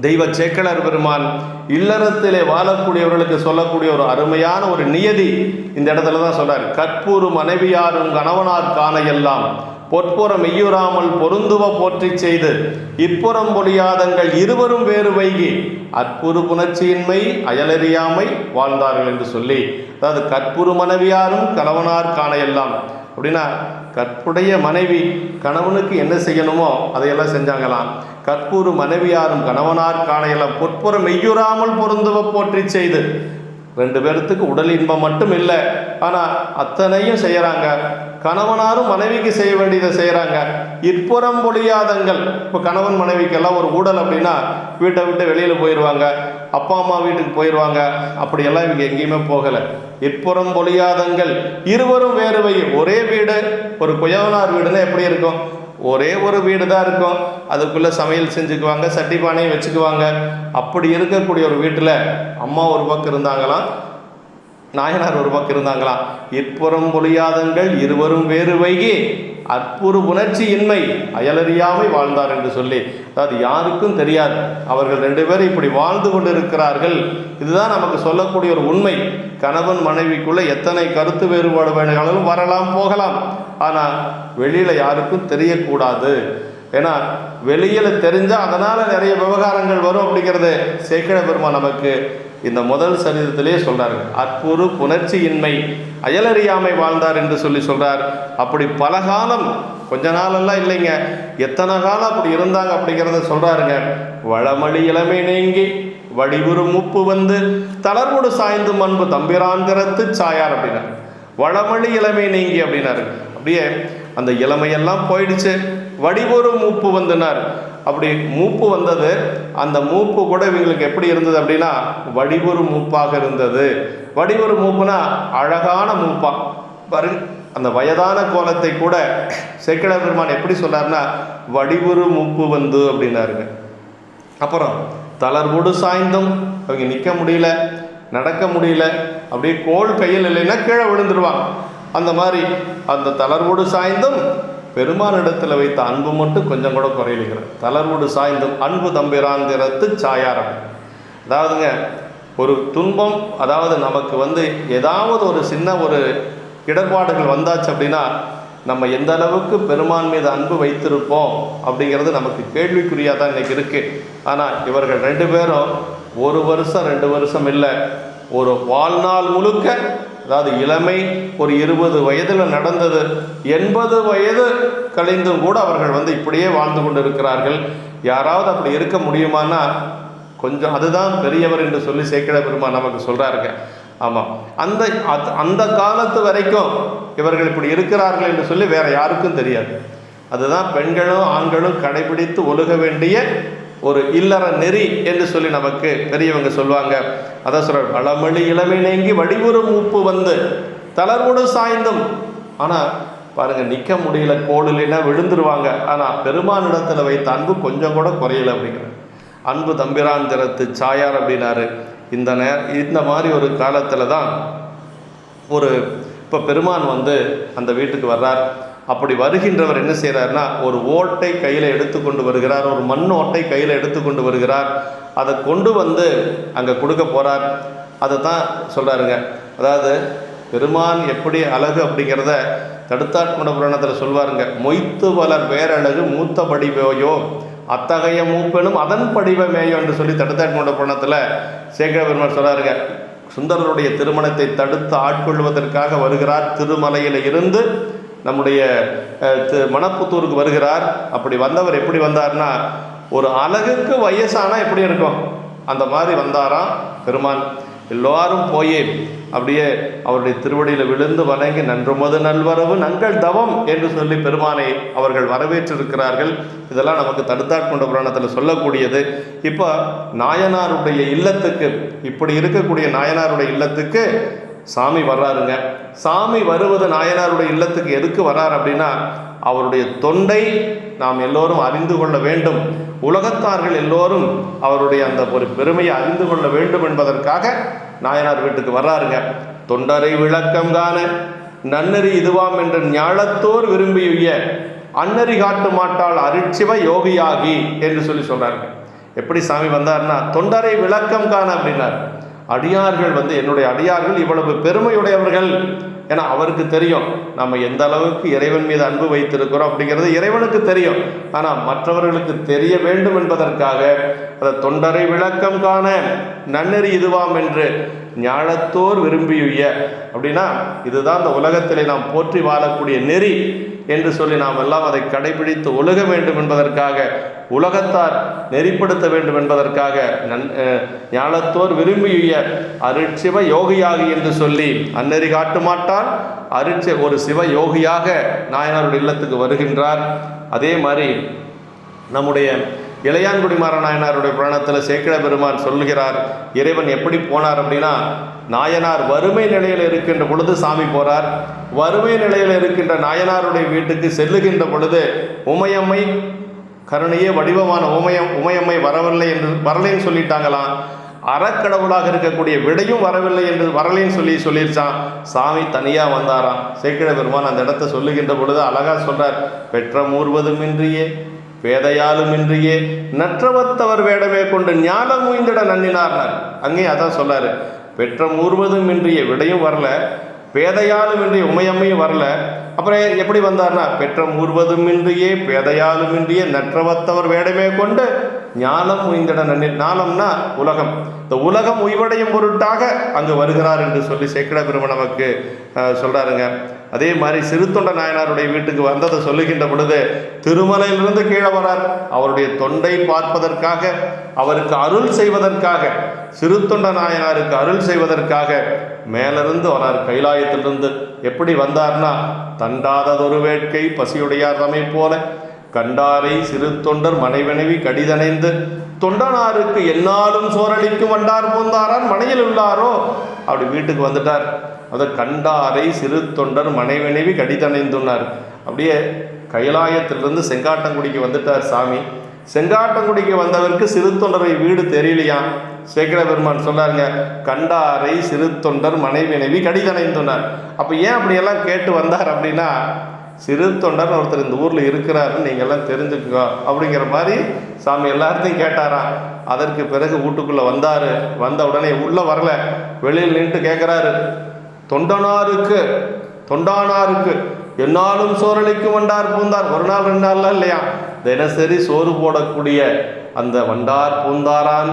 தெய்வ சேக்கலர் பெருமான் இல்லறத்திலே வாழக்கூடியவர்களுக்கு சொல்லக்கூடிய ஒரு அருமையான ஒரு நியதி இந்த இடத்துல தான் சொல்றார். கற்பூரு மனைவியாரும் கணவனார் காண எல்லாம் பொற்புறம் மெய்யுறாமல் பொருந்துவ போற்றி செய்து இப்புறம் பொழியாதங்கள் இருவரும் வேறு வைகி அற்புறு புணர்ச்சியின்மை அயலறியாமை வாழ்ந்தார்கள் என்று சொல்லி, அதாவது கற்புரு மனைவியாரும் கணவனார் காண எல்லாம் அப்படின்னா, கற்புடைய மனைவி கணவனுக்கு என்ன செய்யணுமோ அதையெல்லாம் செஞ்சாங்களாம். கற்பூரு மனைவியாரும் கணவனார் காணையெல்லாம் பொற்புற மெய்யுறாமல் பொருந்துவ போற்றி செய்து, 2 பேர்த்துக்கு உடல் இன்பம் மட்டும் இல்லை, ஆனால் அத்தனையும் செய்கிறாங்க. கணவனாரும் மனைவிக்கு செய்ய வேண்டியதை செய்கிறாங்க. இப்புறம் பொழியாதங்கள், இப்போ கணவன் மனைவிக்கெல்லாம் ஒரு ஊடல் அப்படின்னா வீட்டை விட்டு வெளியில் போயிடுவாங்க, அப்பா அம்மா வீட்டுக்கு போயிடுவாங்க. அப்படியெல்லாம் இவங்க எங்கேயுமே போகலை. இப்புறம் பொழியாதங்கள் இருவரும் வேறு வை. ஒரே வீடு, ஒரு குயவனார் வீடுன்னா எப்படி இருக்கும், ஒரே ஒரு வீடு தான் இருக்கும், அதுக்குள்ளே சமையல் செஞ்சுக்குவாங்க, சட்டி பானையும் வச்சுக்குவாங்க. அப்படி இருக்கக்கூடிய ஒரு வீட்டில் அம்மா ஒரு பக்கம் இருந்தாங்களாம், நாயனார் ஒரு பக்கம் இருந்தாங்களாம். இப்புறம் பொழியாதங்கள் இருவரும் வேறு வைகி அற்புறு உணர்ச்சி இன்மை அயலறியாமை வாழ்ந்தார் என்று சொல்லி, அதாவது யாருக்கும் தெரியாது அவர்கள் 2 பேரும் இப்படி வாழ்ந்து கொண்டு இருக்கிறார்கள். இதுதான் நமக்கு சொல்லக்கூடிய ஒரு உண்மை. கணவன் மனைவிக்குள்ள எத்தனை கருத்து வேறுபாடு வேணுங்களும் வரலாம் போகலாம், ஆனால் வெளியில் யாருக்கும் தெரியக்கூடாது. ஏன்னா வெளியில் தெரிஞ்சால் அதனால் நிறைய விவகாரங்கள் வரும் அப்படிங்கிறது சேக்கிழ பெருமான் நமக்கு இந்த முதல் சரிதத்திலே சொல்றாரு. அற்புறு புணர்ச்சி இன்மை அயலறியாமை வாழ்ந்தார் என்று சொல்றார். அப்படி பல காலம், கொஞ்ச நாளெல்லாம் இல்லைங்க, எத்தனை காலம் அப்படி இருந்தாங்க அப்படிங்கிறத சொல்றாருங்க. வளமொழி இளமை நீங்கி வடிவுறு மூப்பு வந்து தளர்வுடு சாய்ந்து மண்பு தம்பிரான் திறத்து சாயார் அப்படின்னாரு. வளமொழி இளமை நீங்கி அப்படின்னாரு. அப்படியே அந்த இளமையெல்லாம் போயிடுச்சு, வடிவொரு மூப்பு வந்துனார். அப்படி மூப்பு வந்தது, அந்த மூப்பு கூட இவங்களுக்கு எப்படி இருந்தது அப்படின்னா வடிவொரு மூப்பாக இருந்தது. வடிவொரு மூப்புனா அழகான மூப்பா பாரு. அந்த வயதான கோலத்தை கூட சேக்கிழ பெருமான் எப்படி சொன்னார்னா வடிவொரு மூப்பு வந்து அப்படின்னாருங்க. அப்புறம் தளர்வுடு சாய்ந்தும் அவங்க நிற்க முடியல, நடக்க முடியல, அப்படியே கோல் கையில் இல்லைன்னா கீழே விழுந்துருவாங்க. அந்த மாதிரி அந்த தளர்வோடு சாய்ந்தும் பெருமானிடத்தில் வைத்த அன்பு மட்டும் கொஞ்சம் கூட குறையிலுங்கிறார். தளர்வோடு சாய்ந்தும் அன்பு தம்பிரான் திறத்து சாயாரம். அதாவதுங்க ஒரு துன்பம், அதாவது நமக்கு வந்து ஏதாவது ஒரு சின்ன ஒரு இடர்பாடுகள் வந்தாச்சு அப்படின்னா நம்ம எந்த அளவுக்கு பெருமான் மீது அன்பு வைத்திருப்போம் அப்படிங்கிறது நமக்கு கேள்விக்குறியாக தான் இன்றைக்கி இருக்குது. ஆனால் இவர்கள் 2 பேரும் 1 வருஷம் 2 வருஷம் இல்லை, ஒரு வாழ்நாள் முழுக்க, அதாவது இளமை ஒரு 20 வயதில் நடந்தது, 80 வயது கழிந்தும் கூட அவர்கள் வந்து இப்படியே வாழ்ந்து கொண்டு இருக்கிறார்கள். யாராவது அப்படி இருக்க முடியுமானா கொஞ்சம் அதுதான் பெரியவர் என்று சொல்லி சேக்கிழ பெருமான் நமக்கு சொல்கிறாருங்க. ஆமாம், அந்த காலத்து வரைக்கும் இவர்கள் இப்படி இருக்கிறார்கள் என்று சொல்லி வேற யாருக்கும் தெரியாது. அதுதான் பெண்களும் ஆண்களும் கடைபிடித்து ஒழுக வேண்டிய ஒரு இல்லற நெறி என்று சொல்லி நமக்கு பெரியவங்க சொல்லுவாங்க. அதான் சொல்ற வளமொழி இளமை நீங்கி வடிவுறு மூப்பு வந்து தளர்வோடு சாய்ந்தும். ஆனால் பாருங்கள், நிற்க முடியல, கோடு இல்லைன்னா விழுந்துருவாங்க. ஆனால் பெருமானிடத்தில் வைத்த அன்பு கொஞ்சம் கூட குறையலை அப்படிங்கிற அன்பு தம்பிரான் திறத்து சாயார் அப்படின்னாரு. இந்த மாதிரி ஒரு காலத்தில் தான் இப்போ பெருமான் அந்த வீட்டுக்கு வர்றார். அப்படி வருகின்றவர் என்ன செய்கிறார்னா, ஒரு ஓட்டை கையில் எடுத்துக்கொண்டு வருகிறார், ஒரு மண் ஓட்டை கையில் எடுத்துக்கொண்டு வருகிறார். அதை கொண்டு அங்கே கொடுக்க போகிறார். அதை தான் சொல்கிறாருங்க. அதாவது பெருமான் எப்படி அழகு அப்படிங்கிறத தடுத்தாட்கொண்ட புராணத்தில் சொல்வாருங்க. மொய்த்து வளர் வேறழகு மூத்த படிவையோ அத்தகைய மூப்பெனும் அதன் படிவமேயோ என்று சொல்லி தடுத்தாட்கொண்ட புராணத்தில் சேக்கிழ பெருமான் சொல்கிறாருங்க. சுந்தரருடைய திருமணத்தை தடுத்து ஆட்கொள்வதற்காக வருகிறார். திருமலையில் இருந்து நம்முடைய மணப்புத்தூருக்கு வருகிறார். அப்படி வந்தவர் எப்படி வந்தார்னா, ஒரு அழகுக்கு வயசானா எப்படி இருக்கும் அந்த மாதிரி வந்தாராம் பெருமான். எல்லாரும் போய் அப்படியே அவருடைய திருவடியில் விழுந்து வணங்கி நன்றுமது நல்வரவு நங்கள் தவம் என்று சொல்லி பெருமானை அவர்கள் வரவேற்றிருக்கிறார்கள். இதெல்லாம் நமக்கு தடுத்தாட்கொண்ட புராணத்தில் சொல்லக்கூடியது. இப்போ நாயனாருடைய இல்லத்துக்கு, இப்படி இருக்கக்கூடிய நாயனாருடைய இல்லத்துக்கு சாமி வர்றாருங்க. சாமி வருவது நாயனாருடைய இல்லத்துக்கு எதுக்கு வர்றார் அப்படின்னா, அவருடைய தொண்டை நாம் எல்லோரும் அறிந்து கொள்ள வேண்டும், உலகத்தார்கள் எல்லோரும் அவருடைய அந்த ஒரு பெருமையை அறிந்து கொள்ள வேண்டும் என்பதற்காக நாயனார் வீட்டுக்கு வர்றாருங்க. தொண்டரை விளக்கம் காண நன்னறி இதுவாம் என்ற ஞாழத்தோர் விரும்பியுய அன்னறி காட்டு மாட்டாள் அருட்சிவ யோகியாகி என்று சொல்லி சொல்றாருங்க. எப்படி சாமி வந்தார்னா, தொண்டரை விளக்கம் காண அப்படின்னார். அடியார்கள் என்னுடைய அடியார்கள் இவ்வளவு பெருமையுடையவர்கள். ஏன்னா அவருக்கு தெரியும் நம்ம எந்த அளவுக்கு இறைவன் மீது அன்பு வைத்திருக்கிறோம் அப்படிங்கிறது இறைவனுக்கு தெரியும். ஆனால் மற்றவர்களுக்கு தெரிய வேண்டும் என்பதற்காக அதை தொண்டரை விளக்கம் காண நன்னறி இதுவாம் என்று ஞாழத்தோர் விரும்பியுய அப்படின்னா, இதுதான் இந்த உலகத்திலே நாம் போற்றி வாழக்கூடிய நெறி என்று சொல்லி நாம் எல்லாம் அதை கடைபிடித்து ஒழுக வேண்டும் என்பதற்காக, உலகத்தார் நெறிப்படுத்த வேண்டும் என்பதற்காக ஞானத்தோர் விரும்பிய அருட்சிவ யோகியாகி என்று சொல்லி அன்னறி காட்டு மாட்டால் ஒரு சிவ யோகியாக நாயனாருடைய இல்லத்துக்கு வருகின்றார். அதே மாதிரி நம்முடைய இளையான்குடி நாயனாருடைய புராணத்தில் சேக்கிழ பெருமான் சொல்கிறார், இறைவன் எப்படி போனார் அப்படின்னா, நாயனார் வறுமை நிலையில் இருக்கின்ற பொழுது சாமி போறார். வறுமை நிலையில் இருக்கின்ற நாயனாருடைய வீட்டுக்கு செல்லுகின்ற பொழுது உமையம்மை கருணையே வடிவமான உமையம்மை வரலைன்னு சொல்லிட்டாங்களாம். அறக்கடவுளாக இருக்கக்கூடிய விடையும் வரலைன்னு சொல்லிருச்சான். சாமி தனியாக வந்தாராம். சேக்கிழ பெருமான் அந்த இடத்த சொல்லுகின்ற பொழுது அழகா சொல்றார், பெற்ற மூர்வதுமின்றியே வேதையாலுமின்றியே நற்றவத்தவர் வேடமே கொண்டு ஞானம் முயந்திட நன்னினார்னார். அங்கேயும் அதான் சொல்லாரு, பெற்ற மூர்வதும் இன்றிய விடையும் வரல, பேதையாலும் இன்றிய உமையம்மையும் வரல. அப்புறம் எப்படி வந்தார்னா, பெற்ற மூர்வதும் இன்றியே பேதையாலும் இன்றிய நற்றவத்தவர் வேடமே கொண்டு ஞானம் உய்ந்திட நன்னி. ஞானம்னா உலகம், இந்த உலகம் உய்வடையும் பொருட்டாக அங்கு வருகிறார் என்று சொல்லி சேக்கிழ பெருமான் நமக்கு சொல்றாருங்க. அதே மாதிரி சிறுத்தொண்ட நாயனாருடைய வீட்டுக்கு வந்ததை சொல்லுகின்ற பொழுது திருமலையிலிருந்து கீழே வரார். அவருடைய தொண்டை பார்ப்பதற்காக, அவருக்கு அருள் செய்வதற்காக, சிறுத்தொண்ட நாயனாருக்கு அருள் செய்வதற்காக மேலிருந்து வரார், கைலாயத்திலிருந்து. எப்படி வந்தார்னா, தண்டாததொரு வேட்கை பசியுடையார் தமை போல கண்டாரை சிறு தொண்டர் மனைவினவி கடிதணைந்து தொண்டனாருக்கு என்னாலும் சோரளிக்கும் வண்டார் போந்தாரான் மனையில் உள்ளாரோ. அப்படி வீட்டுக்கு வந்துட்டார். அதை கண்டாரை சிறு தொண்டர் மனைவினவி கடிதணைந்துன்னார். அப்படியே கைலாயத்திலிருந்து செங்காட்டங்குடிக்கு வந்துட்டார் சாமி. செங்காட்டங்குடிக்கு வந்தவருக்கு சிறு தொண்டரை வீடு தெரியலையாம். சேக்கிழ பெருமான் சொன்னாருங்க, கண்டாரை சிறு தொண்டர் மனைவினவி கடிதணைந்துன்னார். அப்போ ஏன் அப்படியெல்லாம் கேட்டு வந்தார் அப்படின்னா, சிறு தொண்டர் ஒருத்தர் இந்த ஊரில் இருக்கிறாருன்னு நீங்கள் எல்லாம் தெரிஞ்சுக்கோ அப்படிங்கிற மாதிரி சாமி எல்லாத்தையும் கேட்டாராம். அதற்கு பிறகு வீட்டுக்குள்ளே வந்தார். வந்த உடனே உள்ளே வரல, வெளியில் நின்று கேட்குறாரு, தொண்டானாருக்கு என்னாலும் சோரளிக்கும் வண்டார் பூந்தார். ஒரு நாள் 2 நாள்லாம் இல்லையா, தினசரி சோறு போடக்கூடிய அந்த வண்டார் பூந்தாரான்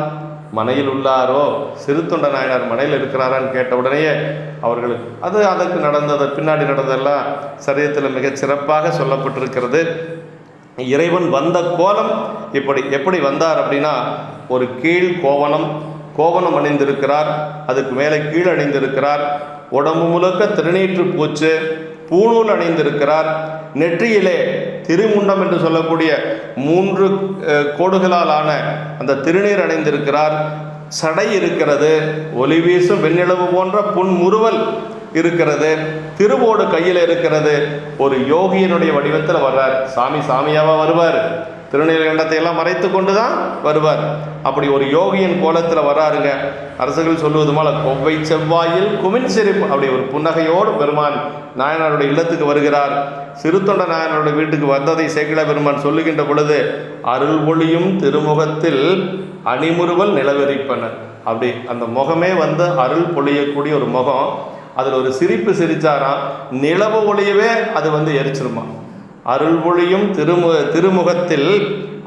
மனையில் உள்ளாரோ, சிறு தொண்ட நாயனார் மனையில் இருக்கிறாரான்னு கேட்ட உடனேயே அவர்களுக்கு அதற்கு நடந்தது, பின்னாடி நடந்ததெல்லாம் சரியத்தில் மிகச் சிறப்பாக சொல்லப்பட்டிருக்கிறது. இறைவன் வந்த கோலம் எப்படி வந்தார் அப்படின்னா, ஒரு கீழ் கோவணம் அணிந்திருக்கிறார். அதுக்கு மேலே கீழ் அணிந்திருக்கிறார். உடம்பு முழுக்க திருநீற்று பூச்சு, பூணூல் அணிந்திருக்கிறார். நெற்றியிலே திருமுண்டம் என்று சொல்லக்கூடிய 3 கோடுகளால் ஆன அந்த திருநீர் அணிந்திருக்கிறார். சடை இருக்கிறது. ஒளி வீசும் வெண்ணிலவு போன்ற புன்முறுவல் இருக்கிறது, திருவோடு கையில் இருக்கிறது. ஒரு யோகியினுடைய வடிவத்தில் வர்றார். சாமியாவா வருவார், திருநீலகண்டத்தை எல்லாம் மறைத்து கொண்டு தான் வருவார். அப்படி ஒரு யோகியின் கோலத்தில் வர்றாருங்க. அரசுகள் சொல்லுவது போல கொவ்வை செவ்வாயில் குமின் சிரிப்பு, அப்படி ஒரு புன்னகையோடு பெருமான் நாயனாருடைய இல்லத்துக்கு வருகிறார். சிறுத்தொண்ட நாயனாருடைய வீட்டுக்கு வந்ததை சேக்கிழார் பெருமான் சொல்லுகின்ற பொழுது, அருள் ஒளியும் திருமுகத்தில் அணிமுறுவல் நிலவெறிப்பன. அப்படி அந்த முகமே வந்து அருள் பொழியக்கூடிய ஒரு முகம். அதில் ஒரு சிரிப்பு சிரிச்சாராம், நிலவு ஒளியவே அது வந்து எரிச்சிருமா. அருள் ஒளியும் திருமுகத்தில்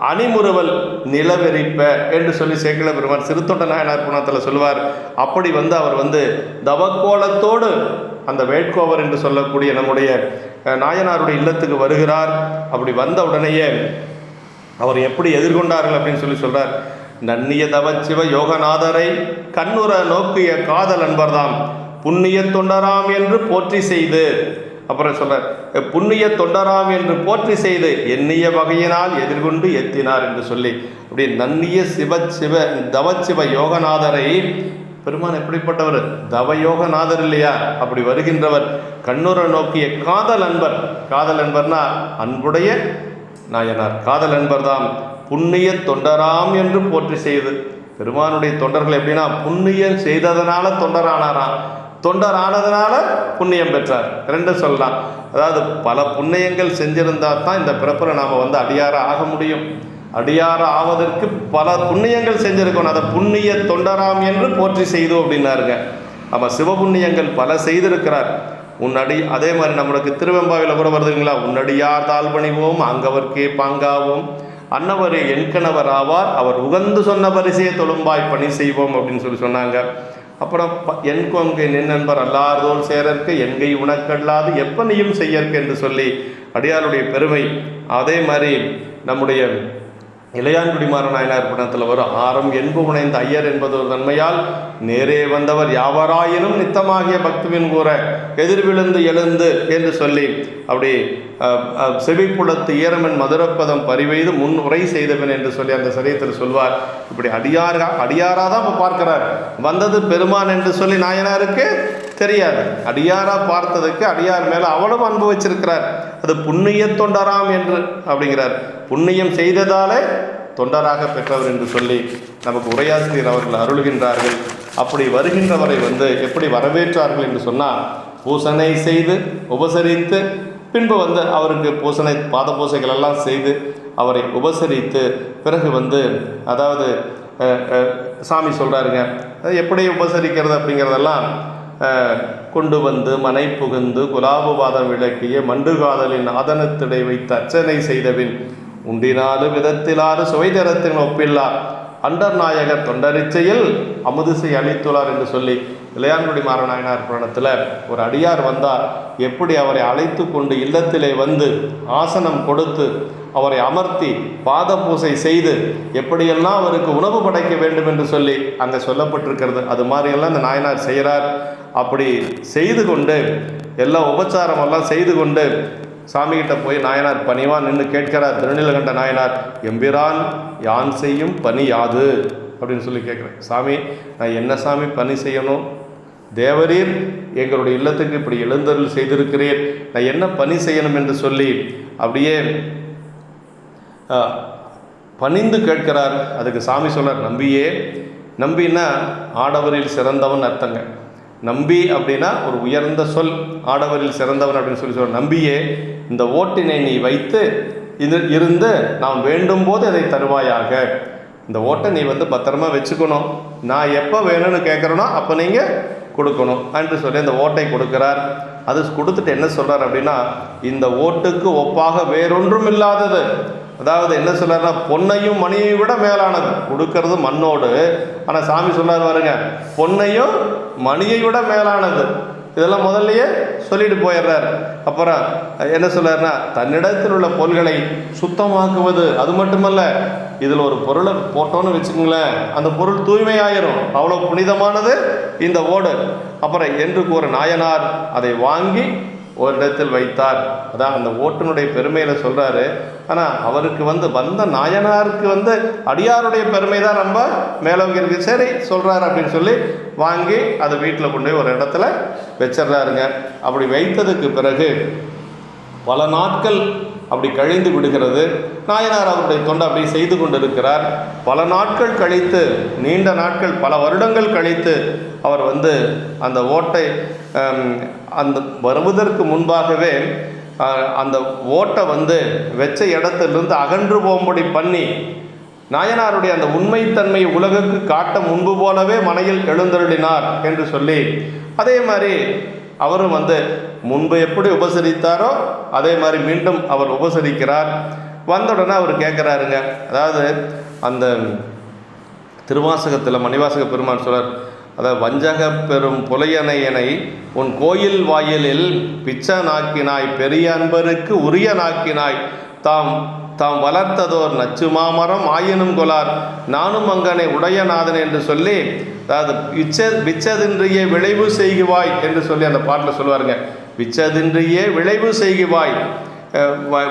அணிமுறுவல் நிலவெறிப்ப என்று சொல்லி சேக்கிழார் பெருமான் சிறுத்தொண்ட நாயனார் புராணத்தில் சொல்லுவார். அப்படி வந்து அவர் வந்து தவக்கோலத்தோடு அந்த வேட்கோவர் என்று சொல்லக்கூடிய நம்முடைய நாயனாருடைய இல்லத்துக்கு வருகிறார். அப்படி வந்த உடனேயே அவர் எப்படி எதிர்கொண்டார்கள் அப்படின்னு சொல்லி சொல்றார். நன்னிய தவச்சிவ யோகநாதரை கண்ணுற நோக்கிய காதல் அன்பர்தாம் புண்ணிய தொண்டராம் என்று போற்றி செய்து, அப்புறம் சொல்றார், புண்ணிய தொண்டராம் என்று போற்றி செய்து எண்ணிய வகையினால் எதிர்கொண்டு எத்தினார் என்று சொல்லி, அப்படி நன்னிய தவச்சிவ யோகநாதரை பெருமான் எப்படிப்பட்டவர், தவயோகநாதர் இல்லையா, அப்படி வருகின்றவர். கண்ணுற நோக்கிய காதல் அன்பர், காதல் அன்பர்னா அன்புடைய நாயனார், காதல் அன்பர் தான் புண்ணிய தொண்டராம் என்று போற்றி செய்து. பெருமானுடைய தொண்டர்கள் எப்படின்னா புண்ணியம் செய்ததனால தொண்டரானாராம், தொண்டரானதுனால புண்ணியம் பெற்றார். ரெண்டு சொல்லலாம். அதாவது பல புண்ணியங்கள் செஞ்சிருந்தால் தான் இந்த பிறப்பில் நாம் வந்து அடியார ஆக முடியும். அடியார ஆவதற்கு பல புண்ணியங்கள் செஞ்சிருக்கணும். அதை புண்ணிய தொண்டராம் என்று போற்றி செய்தோம் அப்படின்னாருங்க. அப்போ சிவபுண்ணியங்கள் பல செய்திருக்கிறார். உன்னடி அதே மாதிரி நம்மளுக்கு திருவெம்பாவில் கூட வருதுங்களா, உன்னடியார் தாழ்பணிவோம் அங்கவர்க்கே பாங்காவோம் அன்னவரே என்கணவர் ஆவார் அவர் உகந்து சொன்ன பரிசையை தொழும்பாய் பணி செய்வோம் அப்படின்னு சொல்லி சொன்னாங்க. அப்புறம் என்கொங்கை நின்னன்பர் அல்லாதோல் சேரற்கு என்கை உனக்கல்லாது எப்பனையும் செய்யற்கு என்று சொல்லி அடியாருடைய பெருமை. அதே மாதிரி நம்முடைய இளையான்குடிமாற நாயனார் படத்தில் வரும், ஆரம் என்பு உணைந்த ஐயர் என்பது ஒரு நன்மையால் நேரே வந்தவர் யாவராயினும் நித்தமாகிய பக்துவின் கூற எதிர்விழுந்து எழுந்து என்று சொல்லி, அப்படி செவிப்புலத்து ஈரமன் மதுரப்பதம் பரிவெய்து முன் உரை செய்தவன் என்று சொல்லி அந்த சரியத்தில் சொல்வார். இப்படி அடியாராக தான் இப்போ பார்க்கிறார். வந்தது பெருமான் என்று சொல்லி நாயனாருக்கு தெரியாது. அடியாரா பார்த்ததுக்கு அடியார் மேலே அவ்வளவு அன்பு வச்சிருக்கிறார். அது புண்ணிய தொண்டராம் என்று அப்படிங்கிறார். புண்ணியம் செய்ததாலே தொண்டராக பெற்றவர் என்று சொல்லி நமக்கு உரையாசிரியர் அவர்கள் அருள்கின்றார்கள். அப்படி வருகின்றவரை வந்து எப்படி வரவேற்றார்கள் என்று சொன்னால், பூசனை செய்து உபசரித்து பின்பு வந்து அவருக்கு பூசனை பாத பூசைகள் எல்லாம் செய்து அவரை உபசரித்து பிறகு வந்து, அதாவது சாமி சொல்கிறாருங்க எப்படி உபசரிக்கிறது அப்படிங்கிறதெல்லாம் கொண்டு வந்து மனை புகுந்து குலாபுவாதம் விளக்கிய மண்டுகாதலின் ஆதனத்திடை வைத்து அர்ச்சனை செய்தபின் உண்டினாலு விதத்திலாறு சுவைதரத்தின் ஒப்பில்லார் அண்டர் நாயகர் தொண்டரிச்சையில் அமுதிசை அளித்துள்ளார் என்று சொல்லி இளையான்குடி மாறநாயனார் புராணத்தில் ஒரு அடியார் வந்தார். எப்படி அவரை அழைத்து கொண்டு இல்லத்திலே வந்து ஆசனம் கொடுத்து அவரை அமர்த்தி பாத பூசை செய்து எப்படியெல்லாம் அவருக்கு உணவு படைக்க வேண்டும் என்று சொல்லி அங்கே சொல்லப்பட்டிருக்கிறது. அது மாதிரியெல்லாம் இந்த நாயனார் செய்கிறார். அப்படி செய்து கொண்டு எல்லாம் உபச்சாரமெல்லாம் செய்து கொண்டு சாமிகிட்ட போய் நாயனார் பணிவான் நின்று கேட்கிறார். திருநீலகண்ட நாயனார், எம்பிரான் யான் செய்யும் பணி யாது அப்படின்னு சொல்லி கேட்குறேன். சாமி, நான் என்ன சாமி பணி செய்யணும்? தேவரீர் எங்களுடைய இல்லத்துக்கு இப்படி எழுந்தருள் செய்திருக்கிறீர், நான் என்ன பணி செய்யணும் என்று சொல்லி அப்படியே பணிந்து கேட்கிறார். அதுக்கு சாமி சொல்றார், நம்பியே. நம்பின்னா ஆடவரில் சிறந்தவன் அர்த்தங்க. நம்பி அப்படின்னா ஒரு உயர்ந்த சொல், ஆடவரில் சிறந்தவன் அப்படின்னு சொல்லி சொல்ற. நம்பியே, இந்த ஓட்டினை நீ வைத்து இருந்து நாம் வேண்டும் போது அதை தருவாயாக. இந்த ஓட்டை நீ வந்து பத்திரமா வச்சுக்கணும், நான் எப்போ வேணும்னு கேட்குறேனோ அப்போ நீங்கள் கொடுக்கணும் என்று சொல்லி அந்த ஓட்டை கொடுக்கிறார். அது கொடுத்துட்டு என்ன சொல்கிறார் அப்படின்னா, இந்த ஓட்டுக்கு ஒப்பாக வேறொன்றும் இல்லாதது. அதாவது என்ன சொல்றாருன்னா, பொன்னையும் மணியையும் விட மேலானது. கொடுக்கறது மண்ணோடு, ஆனால் சாமி சொல்றாரு பாருங்க, பொன்னையும் மணியை விட மேலானது. இதெல்லாம் முதல்லையே சொல்லிட்டு போயிடுறாரு. அப்புறம் என்ன சொல்றாருன்னா, தன்னிடத்தில் உள்ள பொருள்களை சுத்தமாக்குவது. அது மட்டுமல்ல, இதில் ஒரு பொருளை போட்டோன்னு வச்சுக்கோங்களேன், அந்த பொருள் தூய்மையாயிரும், அவ்வளோ புனிதமானது இந்த ஓடு. அப்புறம் என்று கூற நாயனார் அதை வாங்கி ஓரிடத்தில் வைத்தார். அதான் அந்த ஓட்டினுடைய பெருமையில் சொல்கிறாரு. ஆனால் அவருக்கு வந்த நாயனாருக்கு அடியாருடைய பெருமை தான் ரொம்ப மேலோங்கி இருக்கு. சரி சொல்கிறாரு அப்படின்னு சொல்லி வாங்கி அதை வீட்டில் கொண்டு போய் ஒரு இடத்துல வச்சிட்றாருங்க. அப்படி வைத்ததுக்கு பிறகு பல நாட்கள் அப்படி கழிந்து விடுகிறது. நாயனார் அவருடைய தொண்டை அப்படி செய்து கொண்டிருக்கிறார். பல நாட்கள் கழித்து, நீண்ட நாட்கள், பல வருடங்கள் கழித்து அவர் அந்த ஓட்டை அந்த வருவதற்கு முன்பாகவே அந்த ஓட்டை வச்ச இடத்திலிருந்து அகன்று போகும்படி பண்ணி நாயனாருடைய அந்த உண்மைத்தன்மை உலகுக்கு காட்ட முன்பு போலவே மனையில் எழுந்தருளினார் என்று சொல்லி, அதே மாதிரி அவரும் முன்பு எப்படி உபசரித்தாரோ அதே மாதிரி மீண்டும் அவர் உபசரிக்கிறார். வந்த உடனே அவர் கேட்குறாருங்க. அதாவது அந்த திருவாசகத்தில் மணிவாசக பெருமான் சொல்றார், அதாவது வஞ்சக பெரும் புலையனையனை உன் கோயில் வாயிலில் பிச்ச நாக்கினாய், பெரிய அன்பருக்கு உரிய நாக்கினாய், தாம் தாம் வளர்த்ததோர் நச்சு மாமரம் ஆயினும் கொலார் நானும் அங்கனை உடையநாதன் என்று சொல்லி, அதாவது விச்சதின்றியே விளைவு செய்குவாய் என்று சொல்லி அந்த பாட்டில் சொல்லுவாருங்க. விச்சதின்றியே விளைவு செய்குவாய்,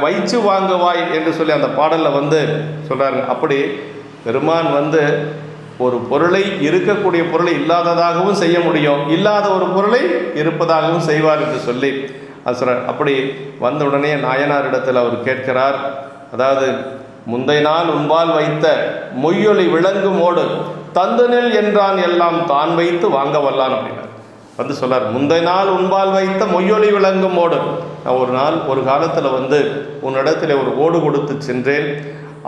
வைச்சு வாங்குவாய் என்று சொல்லி அந்த பாடலில் சொல்கிறாருங்க. அப்படி பெருமான் ஒரு பொருளை, இருக்கக்கூடிய பொருளை இல்லாததாகவும் செய்ய முடியும், இல்லாத ஒரு பொருளை இருப்பதாகவும் செய்வார் என்று சொல்லி அது சொல்கிறார். அப்படி வந்த உடனே நாயனாரிடத்தில் அவர் கேட்கிறார். அதாவது முந்தை நாள் உன்பால் வைத்த மொய்யொலி விளங்குமோடு தந்துனில் என்றான் எல்லாம் தான் வைத்து வாங்க வல்லான் அப்படின்னார். சொல்றார், முந்தை நாள் உன்பால் வைத்த மொய்யொலி விளங்குமோடு, நான் ஒரு காலத்தில் உன்னிடத்தில் ஒரு ஓடு கொடுத்து சென்றேன்,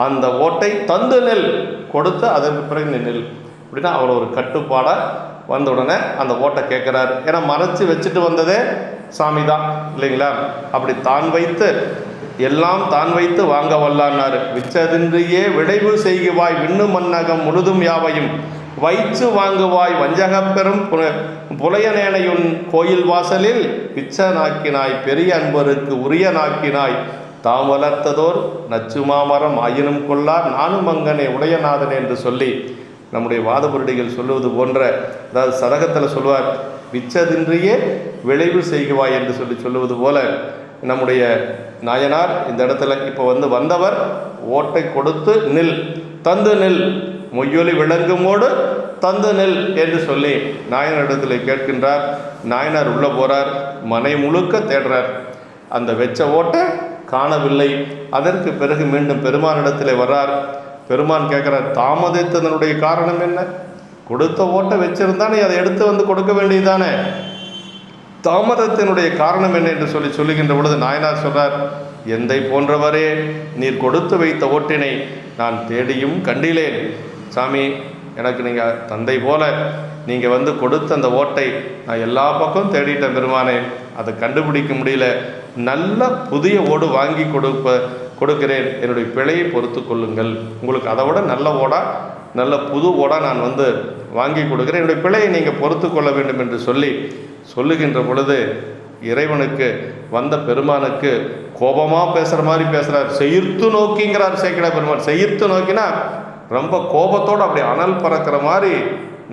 அந்த ஓட்டை தந்து நெல் கொடுத்து அதற்கு பிறகு நெல் அப்படின்னா அவ்வளோ ஒரு கட்டுப்பாடாக வந்த உடனே அந்த ஓட்டை கேட்குறாரு. ஏன்னா மறைச்சி வச்சுட்டு வந்ததே சாமி தான் இல்லைங்களா. அப்படி தான் வைத்து எல்லாம் தான் வைத்து வாங்க வல்லான்னாரு. விச்சதின்றியே விளைவு செய்குவாய் விண்ணு மன்னகம் முழுதும் யாவையும் வைச்சு வாங்குவாய் வஞ்சகப்பெரும் புலையனேனையுன் கோயில் வாசலில் பிச்ச நாக்கினாய், பெரிய அன்பருக்கு உரிய நாக்கினாய், தாம் வளர்த்ததோர் நச்சு மாமரம் ஆயினும் கொள்ளார் நானும் அங்கனே உடையநாதன் என்று சொல்லி நம்முடைய வாதபுரடிகள் சொல்லுவது போன்ற, அதாவது சதகத்தில் சொல்வார், விச்சதின்றியே விளைவு செய்குவாய் என்று சொல்லுவது போல நம்முடைய நாயனார் இந்த இடத்துல இப்போ வந்தவர் ஓட்டை கொடுத்து நில், தந்து நில், மொய்யொலி விளங்குமோடு தந்து நெல் என்று சொல்லி நாயனாரிடத்தில் கேட்கின்றார். நாயனார் உள்ளே போகிறார், மனை முழுக்க தேடுறார், அந்த வெச்ச ஓட்டை காணவில்லை. அதற்கு பிறகு மீண்டும் பெருமானிடத்தில் வர்றார். பெருமான் கேட்குறார், தாமதித்ததனுடைய காரணம் என்ன? கொடுத்த ஓட்டை வச்சிருந்தானே அதை எடுத்து கொடுக்க வேண்டியதானே, தாமதத்தினுடைய காரணம் என்ன என்று சொல்லுகின்ற பொழுது நாயனார் சொல்றார், எந்தை போன்றவரே, நீர் கொடுத்து வைத்த ஓட்டினை நான் தேடியும் கண்டிலேன். சாமி, எனக்கு நீங்கள் தந்தை போல நீங்கள் கொடுத்த அந்த ஓட்டை நான் எல்லா பக்கம் தேடிட்டேன் பெருமானே, அதை கண்டுபிடிக்க முடியல. நல்ல புதிய ஓடு வாங்கி கொடுக்கிறேன், என்னுடைய பிழையை பொறுத்து கொள்ளுங்கள். உங்களுக்கு அதை விட நல்ல ஓடா, நல்ல புது ஓடா நான் வாங்கி கொடுக்குறேன், என்னுடைய பிழையை நீங்கள் பொறுத்து கொள்ள வேண்டும் என்று சொல்லுகின்ற பொழுது இறைவனுக்கு வந்த பெருமானுக்கு கோபமாக பேசுகிற மாதிரி பேசுகிறார். செயிர்த்து நோக்கிங்கிறார் சேக்கிழ பெருமான். செயிர்த்து நோக்கினா ரொம்ப கோபத்தோடு அப்படி அனல் பறக்கிற மாதிரி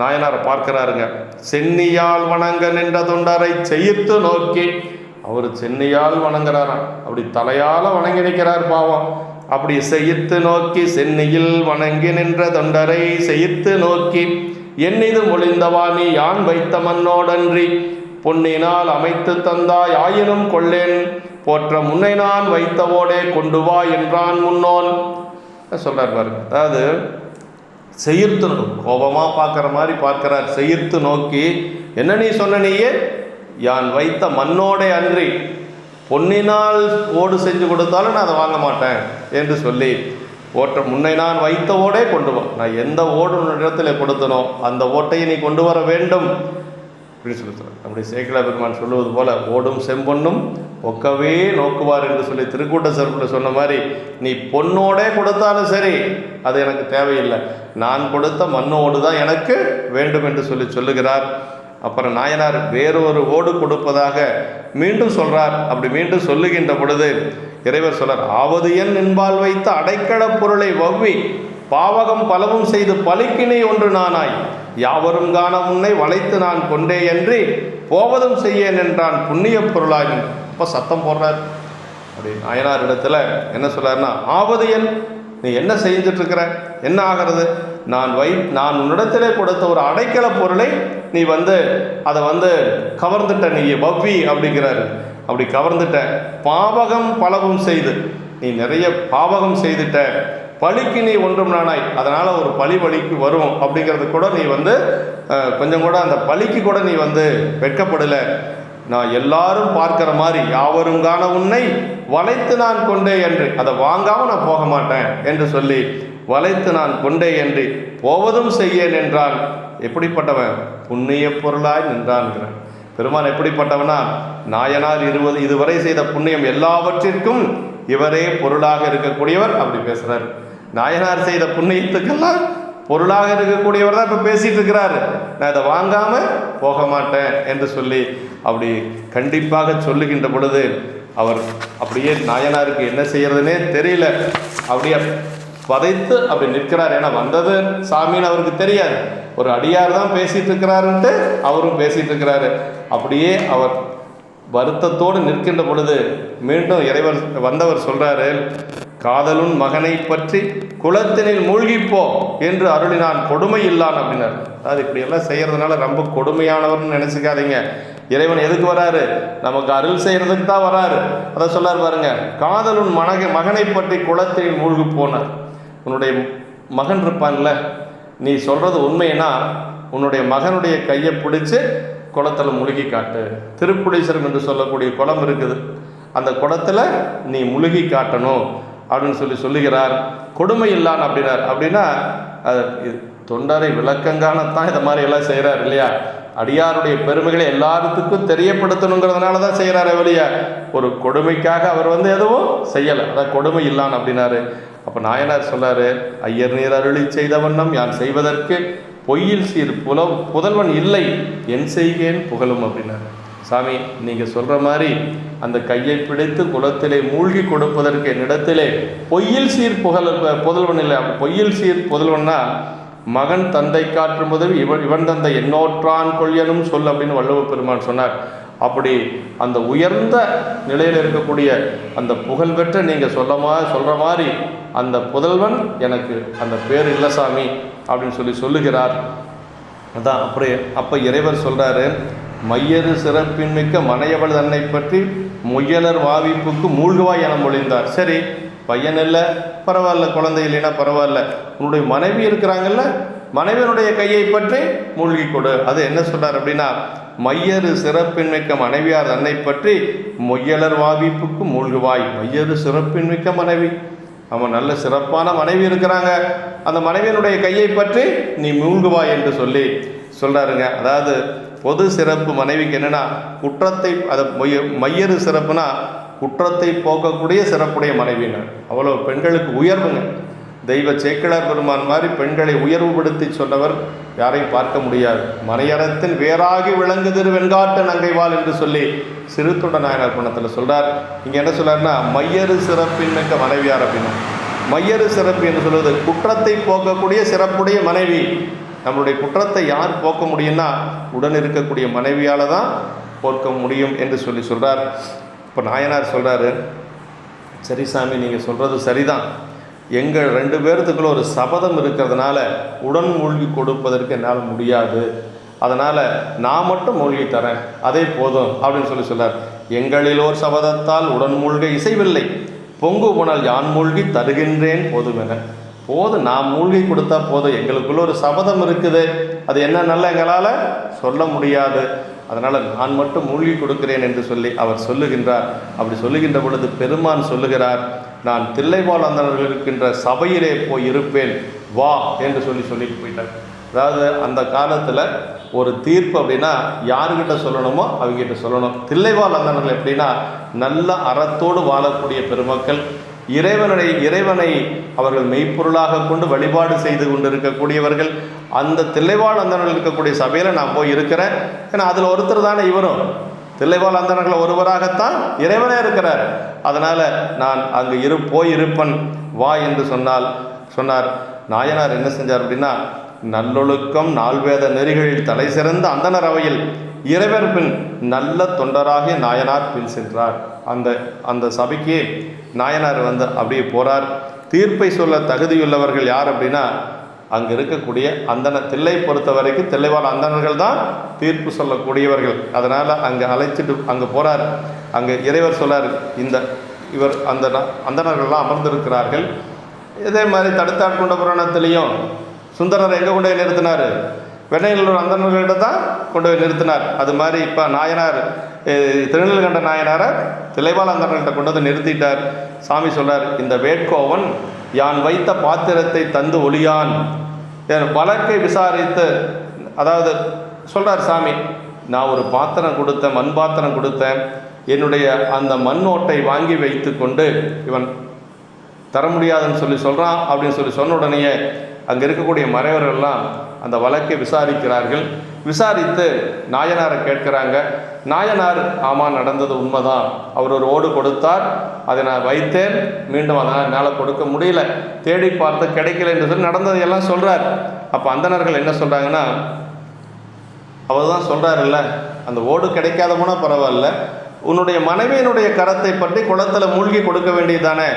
நாயனாரை பார்க்கிறாருங்க. சென்னியால் வணங்க நின்ற தொண்டரை செயிர்த்து நோக்கி, அவர் சென்னியால் வணங்குறாராம், அப்படி தலையால் வணங்கி நிற்கிறார் பாவம். அப்படி செயிர்த்து நோக்கி சென்னியில் வணங்கி நின்ற தொண்டரை செயிர்த்து நோக்கி, என்னிது மொழிந்தவா நீ யான் வைத்த மண்ணோடன்றி பொன்னினால் அமைத்து தந்தாய் ஆயினும் கொள்ளேன் போற்ற முன்னை நான் வைத்தவோடே கொண்டு வா என்றான் முன்னோன் சொல்றார் பாருங்க. அதாவது செயிர்த்து கோபமாக பார்க்குற மாதிரி பார்க்கிறார். செயிர்த்து நோக்கி, என்ன நீ சொன்ன, நீயே யான் வைத்த மண்ணோடே அன்றி பொன்னினால் ஓடு செஞ்சு கொடுத்தாலும் நான் அதை வாங்க மாட்டேன் என்று சொல்லி, ஓட்ட முன்னை நான் வைத்த ஓடே கொண்டு வா, நான் எந்த ஓடு இடத்துல கொடுத்தனோ அந்த ஓட்டையை நீ கொண்டு வர வேண்டும் அப்படின்னு சொல்லுறார். நம்முடைய சேக்கிழ பெருமான் சொல்லுவது போல, ஓடும் செம்பொன்னும் ஒக்கவே நோக்குவார் என்று சொல்லி திருக்கூட்ட சிறப்பில் சொன்ன மாதிரி, நீ பொன்னோடே கொடுத்தாலும் சரி அது எனக்கு தேவையில்லை, நான் கொடுத்த மண்ணோடு தான் எனக்கு வேண்டும் என்று சொல்லுகிறார். அப்புறம் நாயனார் வேறொரு ஓடு கொடுப்பதாக மீண்டும் சொல்கிறார். அப்படி மீண்டும் சொல்லுகின்ற பொழுது இறைவர் சொல்றார், ஆவது என் என்பால் வைத்த அடைக்கல பொருளை வவ்வி பாவகம் பலவும் செய்து பலிக்கினை ஒன்று நானாய் யாவரும் காண முன்னை வளைத்து நான் கொண்டே என்று போவதும் செய்யேன் என்றான் புண்ணிய பொருளாய். அப்போ ரொம்ப சத்தம் போடுறார். அப்படி நாயனார் இடத்துல என்ன சொல்றாருன்னா, ஆவதியல் நீ என்ன செஞ்சிட்ருக்கிற, என்ன ஆகிறது, நான் உன்னிடத்திலே கொடுத்த ஒரு அடைக்கல பொருளை நீ அதை கவர்ந்துட்ட, நீ வவ்வி அப்படிங்கிறாரு. அப்படி கவர்ந்துட்ட, பாவகம் பலவும் செய்து, நீ நிறைய பாவகம் செய்துட்ட, பழிக்கு நீ ஒன்றும் நானாய், அதனால் ஒரு பழி வழிக்கு வரும் அப்படிங்கிறது கூட நீ கொஞ்சம் கூட அந்த பழிக்கு கூட நீ வெட்கப்படலை. நான் எல்லாரும் பார்க்கிற மாதிரி யாவரும் காண உன்னை வளைத்து நான் கொண்டே என்று, அதை வாங்காமல் நான் போக மாட்டேன் என்று சொல்லி வளைத்து நான் கொண்டே என்று போவதும் செய்யேன் என்றான். எப்படிப்பட்டவன், புண்ணிய பொருளாய் நின்றான்கிறான். பெருமான் எப்படிப்பட்டவனா, நாயனார் இதுவரை செய்த புண்ணியம் எல்லாவற்றிற்கும் இவரே பொருளாக இருக்கக்கூடியவர். அப்படி பேசுறாரு. நாயனார் செய்த புண்ணியத்துக்கெல்லாம் பொருளாக இருக்கக்கூடியவர் தான் இப்போ பேசிட்டு இருக்கிறாரு. நான் இதை வாங்காம போக மாட்டேன் என்று சொல்லி அப்படி கண்டிப்பாக சொல்லுகின்ற பொழுது அவர் அப்படியே நாயனாருக்கு என்ன செய்யறதுன்னே தெரியல, அப்படியே பதைத்து அப்படி நிற்கிறார். ஏன்னா வந்தது சாமின்னு அவருக்கு தெரியாது, ஒரு அடியார் தான் பேசிட்டு இருக்கிறாருன்ட்டு அவரும் பேசிட்டு இருக்கிறாரு. அப்படியே அவர் வருத்தத்தோடு நிற்கின்ற பொழுது மீண்டும் இறைவர் வந்தவர் சொல்றாரு, காதலுன் மகனை பற்றி குளத்தினில் மூழ்கிப்போ என்று அருளினான் கொடுமை இல்லான் அப்படின்னார். அதாவது இப்படியெல்லாம் செய்கிறதுனால ரொம்ப கொடுமையானவர்னு நினச்சிக்காதீங்க. இறைவன் எதுக்கு வராரு, நமக்கு அருள் செய்கிறதுக்கு தான் வராரு. அதை சொல்லார் பாருங்க, காதலுன் மகனை பற்றி குளத்தினில் மூழ்கி போனார். உன்னுடைய மகன் இருப்பான்ல, நீ சொல்கிறது உண்மைன்னா உன்னுடைய மகனுடைய கையை பிடிச்சி குளத்தில் முழுகி காட்டு. திருப்புடீஸ்வரம் என்று சொல்லக்கூடிய குளம் இருக்குது, அந்த குளத்தில் நீ முழுகி காட்டணும் அப்படின்னு சொல்லுகிறார். கொடுமை இல்லான் அப்படின்னார். அப்படின்னா தொண்டரை விளக்கங்கானத்தான் இதை மாதிரி எல்லாம் செய்கிறார் இல்லையா. அடியாருடைய பெருமைகளை எல்லாத்துக்கும் தெரியப்படுத்தணுங்கிறதுனால தான் செய்கிறார் வெளியா, ஒரு கொடுமைக்காக அவர் எதுவும் செய்யலை. அதான் கொடுமை இல்லான் அப்படின்னாரு. அப்போ நாயனார் சொல்லாரு, ஐயர் நீர் அருளி செய்த வண்ணம் யான் செய்வதற்கு பொய்யில் சீர் புதல்வன் இல்லை, என் செய்கேன் புகழும் அப்படின்னாரு. சாமி நீங்கள் சொல்கிற மாதிரி அந்த கையை பிடித்து குளத்திலே மூழ்கி கொடுப்பதற்கு என்னிடத்திலே பொய்யில் சீர் புதல்வன் இல்லை. பொய்யில் சீர் புதல்வன்னா மகன் தந்தை காற்றும் உதவி இவன் தந்தை என்னோற்றான் கொள்யனும் சொல் அப்படின்னு வள்ளுவ பெருமான் சொன்னார். அப்படி அந்த உயர்ந்த நிலையில் இருக்கக்கூடிய அந்த புகழ்பெற்ற நீங்கள் சொல்கிற மாதிரி அந்த புதல்வன் எனக்கு அந்த பேர் இல்லை சாமி அப்படின்னு சொல்லுகிறார். அதான் அப்போ இறைவர் சொல்கிறாரு, மையறு சிறப்பின்மிக்க மனையவள் தன்னை பற்றி முயலர் வாவிப்புக்கு மூழ்குவாய் என மொழிந்தார். சரி, பையன் இல்லை பரவாயில்ல, குழந்தை இல்லைன்னா பரவாயில்ல, உன்னுடைய மனைவி இருக்கிறாங்கல்ல, மனைவியனுடைய கையை பற்றி மூழ்கி கொடு. அது என்ன சொல்றார் அப்படின்னா, மையறு சிறப்பின்மிக்க மனைவியார் தன்னை பற்றி முயலர் வாவிப்புக்கு மூழ்குவாய். மையறு சிறப்பின்மிக்க மனைவி, அவன் நல்ல சிறப்பான மனைவி இருக்கிறாங்க, அந்த மனைவியனுடைய கையை பற்றி நீ மூழ்குவாய் என்று சொல்றாருங்க. அதாவது பொது சிறப்பு மனைவிக்கு என்னன்னா குற்றத்தை, அதை மையறு சிறப்புனா குற்றத்தை போக்கக்கூடிய சிறப்புடைய மனைவினர். அவ்வளோ பெண்களுக்கு உயர்வுங்க. தெய்வ சேக்கிழார் பெருமான் மாதிரி பெண்களை உயர்வுபடுத்தி சொன்னவர் யாரையும் பார்க்க முடியாது. மனையறத்தின் வேறாகி விளங்குதிரு வெண்காட்டு நங்கைவாள் என்று சொல்லி சிறுத்தொண்ட நாயனார் பணத்தில் சொல்கிறார். இங்கே என்ன சொல்கிறாருன்னா, மையறு சிறப்பின்மிக்க மனைவியார் அப்படின்னா, மையறு சிறப்பு என்று சொல்வது குற்றத்தை போக்கக்கூடிய சிறப்புடைய மனைவி. நம்மளுடைய குற்றத்தை யார் போக்க முடியும்னா உடன் இருக்கக்கூடிய மனைவியால் தான் போக்க முடியும் என்று சொல்கிறார். இப்போ நாயனார் சொல்கிறாரு, சரி சாமி நீங்கள் சொல்கிறது சரிதான், எங்கள் 2 பேர்த்துக்குள்ள ஒரு சபதம் இருக்கிறதுனால உடன் மூழ்கி கொடுப்பதற்கு என்னால் முடியாது, அதனால் நான் மட்டும் மூழ்கி தரேன், அதே போதும் அப்படின்னு சொல்கிறார். எங்களிலோர் சபதத்தால் உடன் மூழ்க இசைவில்லை, பொங்கு புனல் யான் மூழ்கி தருகின்றேன் போதும் என. போதும், நான் மூழ்கி கொடுத்தா போதும், எங்களுக்குள்ள ஒரு சபதம் இருக்குது, அது என்னன்னால எங்களால் சொல்ல முடியாது, அதனால் நான் மட்டும் மூழ்கி கொடுக்கிறேன் என்று சொல்லி அவர் சொல்லுகின்றார். அப்படி சொல்லுகின்ற பொழுது பெருமான் சொல்லுகிறார், நான் தில்லைவாழ் அந்தணர்கள் இருக்கின்ற சபையிலே போய் இருப்பேன் வா என்று சொல்லிட்டு போயிட்டார். அதாவது அந்த காலத்தில் ஒரு தீர்ப்பு அப்படின்னா யாருக்கிட்ட சொல்லணுமோ அவங்ககிட்ட சொல்லணும். தில்லைவாழ் அந்தணர்கள் எப்படின்னா நல்ல அறத்தோடு வாழக்கூடிய பெருமக்கள், இறைவனை அவர்கள் மெய்ப்பொருளாக கொண்டு வழிபாடு செய்து கொண்டு இருக்கக்கூடியவர்கள். அந்த தில்லைவாழ் அந்தணர்கள் இருக்கக்கூடிய சபையில் நான் போய் இருக்கிறேன். ஏன்னா அதில் ஒருத்தர் தானே இவரும், தில்லைவாழ் அந்தணர்கள் ஒருவராகத்தான் இறைவனே இருக்கிறார். அதனால் நான் அங்கு போயிருப்பன் வா என்று சொன்னார். நாயனார் என்ன செஞ்சார் அப்படின்னா, நல்லொழுக்கம் நால்வேத நெறிகளில் தலை சிறந்த அந்தணர் அவையில் இறைவர் பின் நல்ல தொண்டராகிய நாயனார் பின் சென்றார். அந்த அந்த சபைக்கு நாயனார் வந்து அப்படியே போகிறார். தீர்ப்பை சொல்ல தகுதியுள்ளவர்கள் யார் அப்படின்னா அங்கே இருக்கக்கூடிய அந்தனர், தில்லை பொறுத்த வரைக்கும் தில்லைவாழ் அந்தணர்கள் தான் தீர்ப்பு சொல்லக்கூடியவர்கள். அதனால் அங்கே அழைச்சிட்டு அங்கே போகிறார். அங்கே இறைவர் சொல்லார், இவர் அந்த அந்தணர்கள்லாம் அமர்ந்திருக்கிறார்கள். இதே மாதிரி தடுத்தாட்கொண்ட புராணத்திலையும் சுந்தரர் எங்கே கொண்டு போய் நிறுத்தினார்? வெண்ணையலூர் அந்தணர்களிட்ட தான் கொண்டு போய் நிறுத்தினார். அது மாதிரி இப்போ நாயனார் திருநெல்கண்ட நாயனாரை தில்லைவாழ் அந்தணர்கள்ட்ட கொண்டு வந்து நிறுத்திட்டார். சாமி சொல்கிறார், இந்த வேட்கோவன் யான் வைத்த பாத்திரத்தை தந்து ஒளியான் என் வழக்கை விசாரித்து, அதாவது சொல்கிறார் சாமி, நான் ஒரு பாத்திரம் கொடுத்தேன், மண் பாத்திரம் கொடுத்தேன், என்னுடைய அந்த மண் ஓட்டை வாங்கி வைத்து கொண்டு இவன் தர முடியாதுன்னு சொல்கிறான் அப்படின்னு சொன்ன உடனேயே அங்கே இருக்கக்கூடிய மறைவர்கள்லாம் அந்த வழக்கை விசாரிக்கிறார்கள். விசாரித்து நாயனாரை கேட்குறாங்க. நாயனார், ஆமாம் நடந்தது உண்மைதான், அவர் ஒரு ஓடு கொடுத்தார், அதை நான் வைத்தேன், மீண்டும் அதனால் என்னால் கொடுக்க முடியல, தேடி பார்த்து கிடைக்கல என்று சொல்லி நடந்தது எல்லாம் சொல்கிறார். அப்போ அந்தணர்கள் என்ன சொல்கிறாங்கன்னா, அவர் தான் சொல்கிறாருல்ல, அந்த ஓடு கிடைக்காத போனால் பரவாயில்ல, உன்னுடைய மனைவியினுடைய கரத்தை பற்றி குளத்தில் மூழ்கி கொடுக்க வேண்டியதானே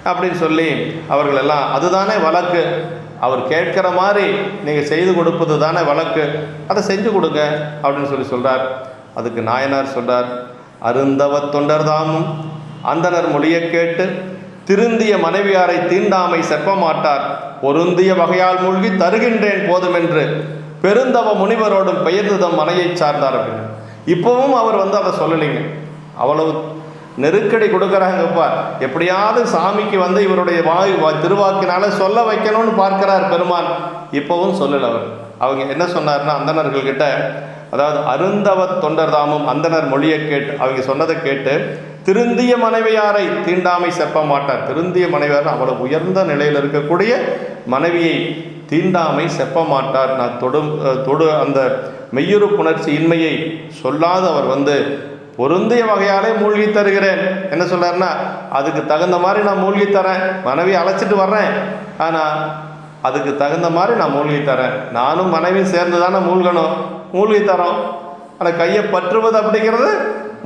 அப்படின்னு சொல்லி அவர்கள் எல்லாம், அதுதானே வழக்கு, அவர் கேட்குற மாதிரி நீங்கள் செய்து கொடுப்பது தானே வழக்கு, அதை செஞ்சு கொடுங்க அப்படின்னு சொல்கிறார். அதுக்கு நாயனார் சொல்கிறார், அருந்தவ தொண்டர் தாமும் அந்தனர் மொழியை கேட்டு திருந்திய மனைவியாரை தீண்டாமை செப்ப மாட்டார், பொருந்திய வகையால் மூழ்கி தருகின்றேன் போதுமென்று பெருந்தவ முனிவரோடும் பெயர்ந்ததம் மனையை சார்ந்தார் அப்படின்னு. இப்போவும் அவர் வந்து அதை சொல்லலைங்க, அவ்வளவு நெருக்கடி கொடுக்குறாங்கப்பா. எப்படியாவது சாமிக்கு வந்து இவருடைய திருவாக்கினால சொல்ல வைக்கணும்னு பார்க்கிறார் பெருமான். இப்போவும் சொல்லலை அவர். அவங்க என்ன சொன்னார்னா அந்தணர்கள்கிட்ட, அதாவது அருந்தவ தொண்டர் தாமும் அந்தனர் மொழியை கேட்டு, அவங்க சொன்னதை கேட்டு திருந்திய மனைவியாரை தீண்டாமை செப்ப மாட்டார். திருந்திய மனைவியார் அவ்வளவு உயர்ந்த நிலையில் இருக்கக்கூடிய மனைவியை தீண்டாமை செப்ப மாட்டார். நான் தொடு அந்த மெய்யுறு புணர்ச்சி இன்மையை சொல்லாத அவர் வந்து பொருந்திய வகையாலே மூழ்கி தருகிறேன். என்ன சொல்கிறாருன்னா, அதுக்கு தகுந்த மாதிரி நான் மூழ்கி தரேன், மனைவி அழைச்சிட்டு வர்றேன், ஆனால் அதுக்கு தகுந்த மாதிரி நான் மூழ்கி தரேன், நானும் மனைவி சேர்ந்து தானே மூழ்கணும், மூழ்கி தரோம், ஆனால் கையை பற்றுவது அப்படிங்கிறது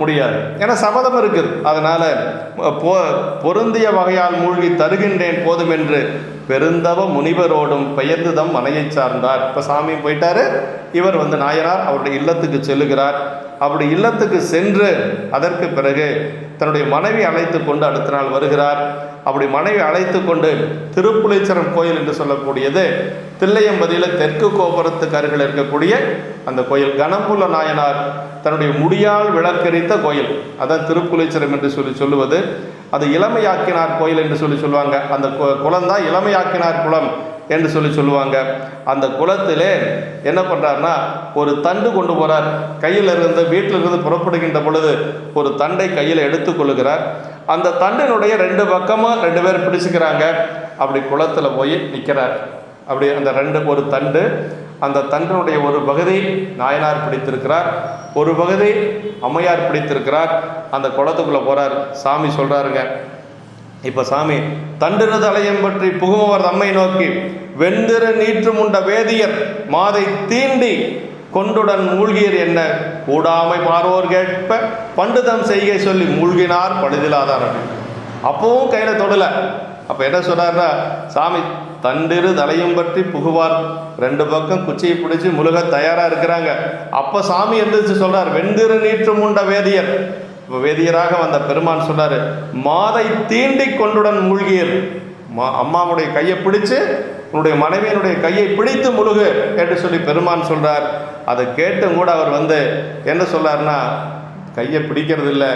முடியாது, ஏன்னா சபதம் இருக்குது. அதனால் பொருந்திய வகையால் மூழ்கி தருகின்றேன் போதுமென்று பெருந்தவ முனிவரோடும் பெயர்ந்துதம் மனையை சார்ந்தார். இப்போ சாமி போயிட்டாரு, இவர் வந்து நாயனார் அவருடைய இல்லத்துக்கு செல்லுகிறார். அப்படி இல்லத்துக்கு சென்று அதற்கு பிறகு தன்னுடைய மனைவி அழைத்து கொண்டு அடுத்த நாள் வருகிறார். அப்படி மனைவி அழைத்து கொண்டு திருப்புலீச்சரம் கோயில் என்று சொல்லக்கூடியது தில்லையம்பதியில் தெற்கு கோபுரத்துக்கு அருகில் இருக்கக்கூடிய அந்த கோயில், கணம்புல நாயனார் தன்னுடைய முடியால் விளக்கரித்த கோயில், அதான் திருப்புலீச்சரம் என்று சொல்லுவது. அது இளமையாக்கினார் கோயில் என்று சொல்லுவாங்க. அந்த குளம்தான் இளமையாக்கினார் குளம் என்று சொல்லுவாங்க. அந்த குளத்திலே என்ன பண்ணுறாருன்னா, ஒரு தண்டு கொண்டு போகிறார். கையில் இருந்து வீட்டிலிருந்து புறப்படுகின்ற பொழுது ஒரு தண்டை கையில் எடுத்து கொள்ளுகிறார். அந்த தண்டினுடைய ரெண்டு பக்கமும் ரெண்டு பேர் பிடிச்சிக்கிறாங்க. அப்படி குளத்தில் போய் நிற்கிறார். அப்படி அந்த ஒரு தண்டு, அந்த தண்டினுடைய ஒரு பகுதி நாயனார் பிடித்திருக்கிறார், ஒரு பகுதி அம்மையார் பிடித்திருக்கிறார். அந்த குளத்துக்குள்ளே போகிறார். சாமி சொல்கிறாருங்க, இப்போ சாமி தண்டினது அலையம் பற்றி புகுமவர் தம்மை நோக்கி வெந்திர நீற்று முண்ட வேதியர் மாதை தீண்டி கொண்டுடன் மூழ்கியர் என்ன கூடாமை பார்வோர் கேட்ப பண்டுதம் செய்கை சொல்லி மூழ்கினார் பழுதிலாதார். அப்பவும் கையில் தொடலை. அப்போ என்ன சொல்கிறாருன்னா, சாமி தண்டிரு தலையும் பற்றி புகுவார், ரெண்டு பக்கம் குச்சியை பிடிச்சி முழுக தயாராக இருக்கிறாங்க. அப்போ சாமி எந்திரிச்சு சொல்கிறார், வெந்திரு நீற்று முண்ட வேதியர். இப்போ வேதியராக வந்த பெருமான் சொன்னார், மாதை தீண்டி கொண்டுடன் மூழ்கியர், அம்மாவுடைய கையை பிடிச்சு உன்னுடைய மனைவியினுடைய கையை பிடித்து முழுகு என்று சொல்லி பெருமான் சொல்கிறார். அதை கேட்டும் கூட அவர் வந்து என்ன சொல்கிறார்னா, கையை பிடிக்கிறது இல்லை,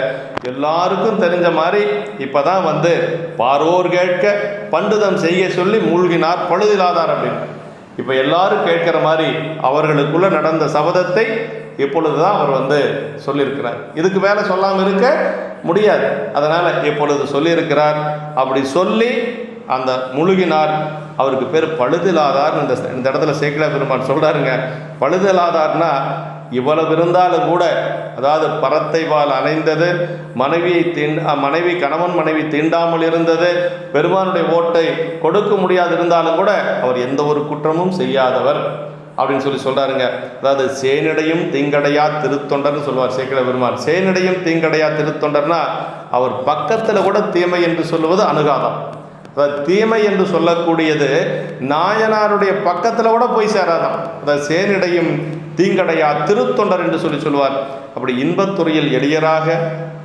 எல்லாருக்கும் தெரிஞ்ச மாதிரி இப்போ தான் வந்து பாரோர் கேட்க பண்டுதம் செய்ய சொல்லி மூழ்கினார் பழுதிலாதார் அப்படின்னு. இப்போ எல்லாரும் கேட்குற மாதிரி அவர்களுக்குள்ளே நடந்த சபதத்தை இப்பொழுது தான் அவர் வந்து சொல்லியிருக்கிறார். இதுக்கு மேலே சொல்லாமல் இருக்க முடியாது, அதனால் இப்பொழுது சொல்லியிருக்கிறார். அப்படி சொல்லி அந்த முழுகினார். அவருக்கு பேர் பழுதிலாதார். இந்த இடத்துல சேக்கிழார் பெருமான் சொல்கிறாருங்க, பழுதிலாதார்னா இவ்வளவு இருந்தாலும் கூட, அதாவது பரத்தை வால் அணைந்தது, மனைவி கணவன் மனைவி தீண்டாமல் இருந்தது, பெருமானுடைய ஓட்டை கொடுக்க முடியாது இருந்தாலும் கூட அவர் எந்த ஒரு குற்றமும் செய்யாதவர். அப்படின்னு சொல்கிறாருங்க. அதாவது சேனிடையும் தீங்கடையா திருத்தொண்டர்னு சொல்லுவார் சேக்கிழார் பெருமான். சேனிடையும் தீங்கடையா திருத்தொண்டர்னா அவர் பக்கத்தில் கூட தீமை என்று சொல்லுவது அணுகாதான். அதாவது தீமை என்று சொல்லக்கூடியது நாயனாருடைய பக்கத்தில் கூட போய் சேராதான். அதாவது சேனிடையும் தீங்கடையா திருத்தொண்டர் என்று சொல்லுவார். அப்படி இன்பத்துறையில் எளியராக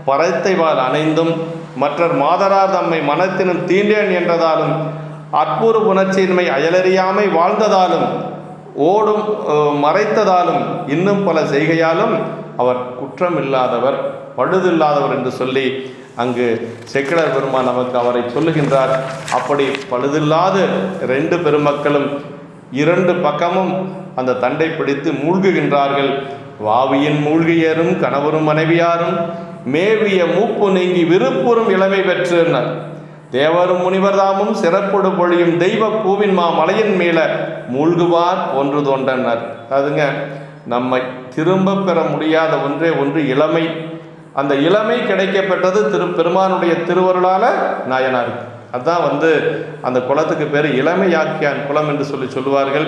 பறைத்தைவால் அணைந்தும் மற்றர் மாதரார் தம்மை மனத்தினும் தீண்டேன் என்றதாலும் அற்புறு புணர்ச்சியின்மை அயலறியாமை வாழ்ந்ததாலும் ஓடும் மறைத்ததாலும் இன்னும் பல செய்கையாலும் அவர் குற்றமில்லாதவர் பழுதில்லாதவர் என்று சொல்லி அங்கு சேக்கிழார் பெருமான் நமக்கு அவரை சொல்லுகின்றார். அப்படி பழுதில்லாத ரெண்டு பெருமக்களும் இரண்டு பக்கமும் அந்த தண்டை பிடித்து மூழ்குகின்றார்கள். வாவியின் மூழ்கியரும் கணவரும் மனைவியாரும் மேவிய மூப்பு நீங்கி விருப்புறும் இளமை பெற்றனர். தேவரும் முனிவர்தாமும் சிறப்பொடு பொழியும் தெய்வ பூவின் மலையின் மேல மூழ்குவார் ஒன்று தோன்றனர். அதுங்க நம்மை திரும்ப பெற முடியாத ஒன்றே ஒன்று இளமை. அந்த இளமை கிடைக்கப்பெற்றது பெருமானுடைய திருவருளால நாயனாருக்கு. அதுதான் அந்த குளத்துக்கு பேர் இளமையாக்கியான் குளம் என்று சொல்லுவார்கள்.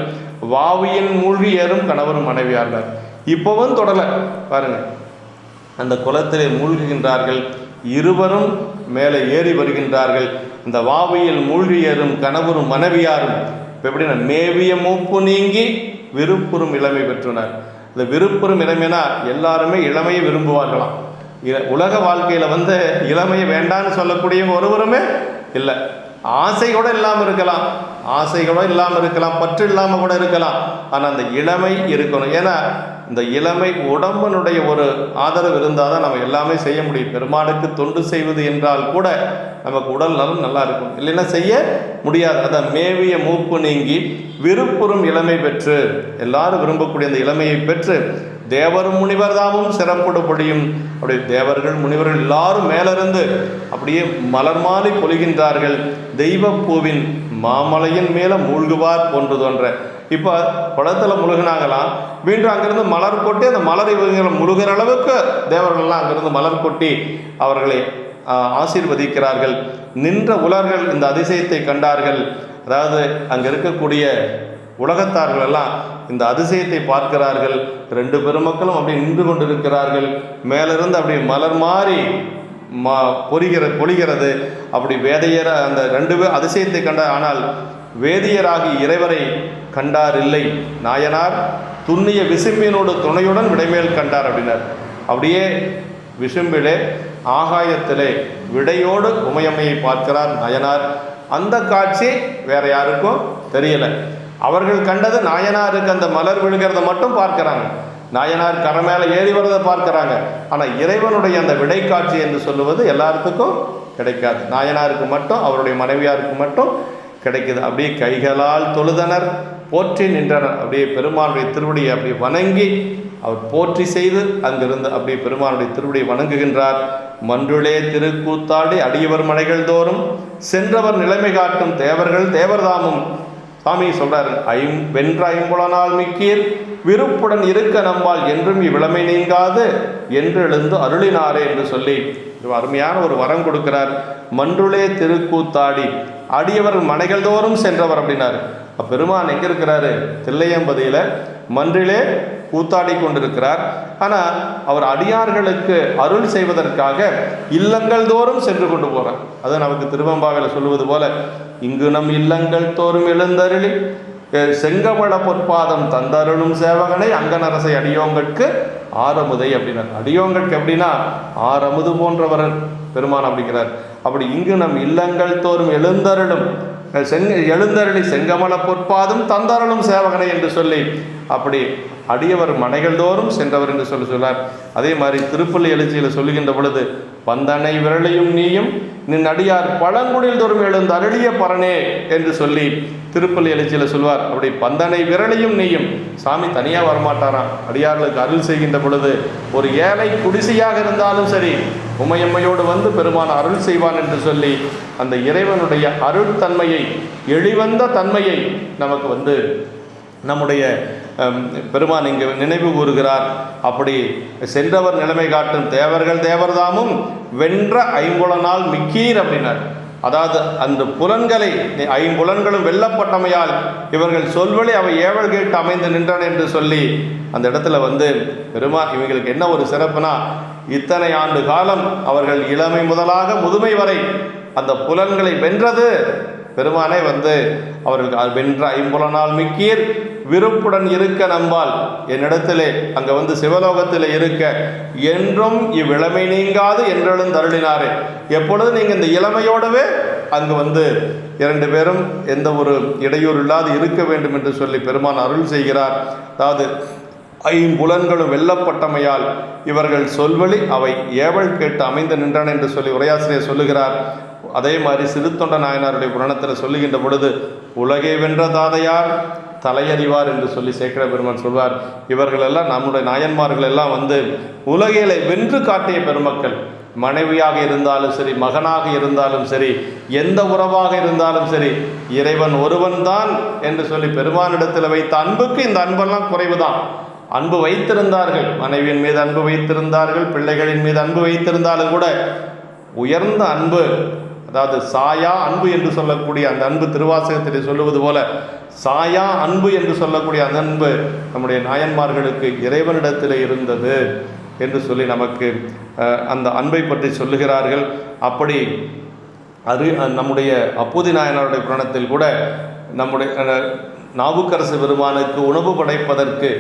வாவியின் மூழ்கியரும் கணவரும் மனைவியார்கள். இப்போவும் தொடலை பாருங்க, அந்த குளத்திலே மூழ்குகின்றார்கள். இருவரும் மேலே ஏறி வருகின்றார்கள். இந்த வாவியில் மூழ்கியரும் கணவரும் மனைவியாரும் இப்போ எப்படின்னா மேவிய மூப்பு நீங்கி விருப்புறும் இளமை பெற்றனர். இந்த விருப்புறும் இளமைனா எல்லாருமே இளமையை விரும்புவார்களாம். உலக வாழ்க்கையில் இளமையை வேண்டான்னு சொல்லக்கூடிய ஒருவருமே இல்லை. ஆசை கூட இல்லாமல் இருக்கலாம், பற்று இல்லாமல் கூட இருக்கலாம். ஆனால் அந்த இளமை இருக்கணும். ஏன்னா இந்த இளமை உடம்பனுடைய ஒரு ஆதரவு இருந்தால் தான் நம்ம எல்லாமே செய்ய முடியும். பெருமாளுக்கு தொண்டு செய்வது என்றால் கூட நமக்கு உடல் நலம் நல்லா இருக்கும், இல்லைன்னா செய்ய முடியாது. அதான் மேவிய மூப்பு நீங்கி விருப்புறும் இளமை பெற்று, எல்லாரும் விரும்பக்கூடிய அந்த இளமையை பெற்று தேவரும் முனிவர் தாமும் சிறப்போடு பொழியும். அப்படி தேவர்கள் முனிவர்கள் எல்லாரும் மேலிருந்து அப்படியே மலர் மாலை பொழிகின்றார்கள். தெய்வ பூவின் மாமலையின் மேலே மூழ்குவார் போன்று தோன்ற. இப்போ குளத்தில் முழுகினாங்களாம், மீண்டும் அங்கிருந்து மலர் கொட்டி அந்த மலர் இவங்களை முழுகிற அளவுக்கு தேவர்கள்லாம் அங்கிருந்து மலர் கொட்டி அவர்களை ஆசீர்வதிக்கிறார்கள். நின்ற உலர்கள் இந்த அதிசயத்தை கண்டார்கள். அதாவது அங்கே இருக்கக்கூடிய உலகத்தார்கள் எல்லாம் இந்த அதிசயத்தை பார்க்கிறார்கள். ரெண்டு பெருமக்களும் அப்படி நின்று கொண்டிருக்கிறார்கள். மேலிருந்து அப்படி மலர் மாறி பொழிகிறது. அப்படி வேதையர அந்த ரெண்டு பேர் அதிசயத்தை கண்டார். ஆனால் வேதியராகி இறைவரை கண்டார் இல்லை. நாயனார் துண்ணிய விசும்பினோடு துணையுடன் விடைமேல் கண்டார் அப்படின்னார். அப்படியே விசும்பிலே ஆகாயத்திலே விடையோடு உமையம்மையை பார்க்கிறார் நாயனார். அந்த காட்சி வேற யாருக்கும் தெரியலை. அவர்கள் கண்டது நாயனாருக்கு அந்த மலர் விழுகிறத மட்டும் பார்க்கிறாங்க, நாயனார் கரை மேலே ஏறி வரதை பார்க்கிறாங்க. ஆனால் இறைவனுடைய அந்த விடை காட்சி என்று சொல்லுவது எல்லாத்துக்கும் கிடைக்காது. நாயனாருக்கு மட்டும், அவருடைய மனைவியாருக்கு மட்டும் கிடைக்குது. அப்படியே கைகளால் தொழுதனர், போற்றி நின்றனர். அப்படியே பெருமானுடைய திருவடியை அப்படியே வணங்கி அவர் போற்றி செய்து அங்கிருந்து அப்படியே பெருமானுடைய திருவடியை வணங்குகின்றார். மன்றுளே திருக்கூத்தாடி அடியவர் மனைகள் தோறும் சென்றவர் நிலைமை காட்டும் தேவர்கள் தேவர்தாமும். சாமி சொல்றாரு, வென்ற ஐம்புலனால் மிக்கீர் விருப்புடன் இருக்க நம்பால் என்றும் இவ்விளமை நீங்காது என்று எழுந்து அருளினாரே என்று சொல்லி அருமையான ஒரு வரம் கொடுக்கிறார். மன்றுளே திருக்கூத்தாடி அடியவர் மனைகள் தோறும் சென்றவர் அப்படின்னாரு. பெருமான் எங்கே இருக்கிறாரு? தில்லையம்பதியில் மன்றிலே கூத்தாடி கொண்டிருக்கிறார். ஆனால் அவர் அடியார்களுக்கு அருள் செய்வதற்காக இல்லங்கள் தோறும் சென்று கொண்டு போகிறார். அது நமக்கு திருவம்பாவையில் சொல்லுவது போல, இங்கு நம் இல்லங்கள் தோறும் எழுந்தருளி செங்கமல பொற்பாதம் தந்தருளும் சேவகனை அங்கனரசை அடியோங்கட்கு ஆரமுதை அப்படின்னார். அடியோங்கட்கு எப்படின்னா ஆரமுது போன்றவர் பெருமான் அப்படிங்கிறார். அப்படி இங்கு நம் இல்லங்கள் தோறும் எழுந்தருளி செங்கமல பொற்பாதம் தந்தருளும் சேவகனை என்று சொல்லி அப்படி அடியவர் மனைகள் தோறும் சென்றவர் என்று சொல்லார். அதே மாதிரி திருப்பள்ளி எழுச்சியில் சொல்லுகின்ற பொழுது, பந்தனை விரலையும் நீயும் நின் அடியார் பழங்குடில் தோறும் எழுந்து அருளிய பரனே என்று சொல்லி திருப்பள்ளி எழுச்சியில் சொல்வார். அப்படி பந்தனை விரலையும் நீயும், சாமி தனியாக வரமாட்டாராம். அடியார்களுக்கு அருள் செய்கின்ற பொழுது ஒரு ஏழை குடிசையாக இருந்தாலும் சரி உமையம்மையோடு பெருமான் அருள் செய்வான் என்று சொல்லி அந்த இறைவனுடைய அருள் தன்மையை, எளிவந்த தன்மையை நமக்கு நம்முடைய பெருமான் இங்கு நினைவு கூறுகிறார். அப்படி சென்றவர் நிலைமை காட்டும் தேவர்கள் தேவர்தாமும் வென்ற ஐம்புலனால் மிக்கீர் அப்படின்னார். அதாவது அந்த புலன்களை ஐம்புலன்களும் வெல்லப்பட்டமையால் இவர்கள் சொல்வழி அவை ஏவல் கேட்டு அமைந்து நின்றன என்று சொல்லி அந்த இடத்துல இவங்களுக்கு என்ன ஒரு சிறப்புனா, இத்தனை ஆண்டு காலம் அவர்கள் இளமை முதலாக முதுமை வரை அந்த புலன்களை வென்றது பெருமானே அவர்கள் வென்ற ஐம்புலனால் மிக்கீர் விருப்புடன் இருக்க நம்பால் என்னிடத்திலே அங்கே சிவலோகத்தில் இருக்க என்றும் இவ்விளமை நீங்காது என்றெழுந்து அருளினாரே. எப்பொழுது நீங்கள் இந்த இளமையோடவே அங்கு இரண்டு பேரும் எந்த ஒரு இடையூறு இல்லாது இருக்க வேண்டும் என்று சொல்லி பெருமான் அருள் செய்கிறார். அதாவது ஐம்புலன்களும் வெல்லப்பட்டமையால் இவர்கள் சொல்வழி அவை ஏவல் கேட்டு அமைந்து நின்றன என்று சொல்லி உரையாசிரியர் சொல்லுகிறார். அதே மாதிரி சிறுத்தொண்ட நாயனாருடைய புராணத்தில் சொல்லுகின்ற பொழுது உலகை வென்ற தாதையார் தலையறிவார் என்று சொல்லி சேக்கிழ பெருமான் சொல்வார். இவர்களெல்லாம் நம்முடைய நாயன்மார்கள் எல்லாம் உலகிலே வென்று காட்டிய பெருமக்கள். மனைவியாக இருந்தாலும் சரி, மகனாக இருந்தாலும் சரி, எந்த உறவாக இருந்தாலும் சரி, இறைவன் ஒருவன் தான் என்று சொல்லி பெருமானிடத்தில் வைத்த அன்புக்கு இந்த அன்பெல்லாம் குறைவுதான். அன்பு வைத்திருந்தார்கள், மனைவியின் மீது அன்பு வைத்திருந்தார்கள், பிள்ளைகளின் மீது அன்பு வைத்திருந்தாலும் கூட உயர்ந்த அன்பு, அதாவது சாயா அன்பு என்று சொல்லக்கூடிய அந்த அன்பு, திருவாசகத்தில் சொல்லுவது போல சாயா அன்பு என்று சொல்லக்கூடிய அந்த அன்பு நம்முடைய நாயன்மார்களுக்கு இறைவனிடத்தில் இருந்தது என்று சொல்லி நமக்கு அந்த அன்பை பற்றி சொல்லுகிறார்கள். அப்படி நம்முடைய அப்பூதி நாயனாருடைய புராணத்தில் கூட நம்முடைய நாவுக்கரசு பெருமானுக்கு உணவு படைப்பதற்கு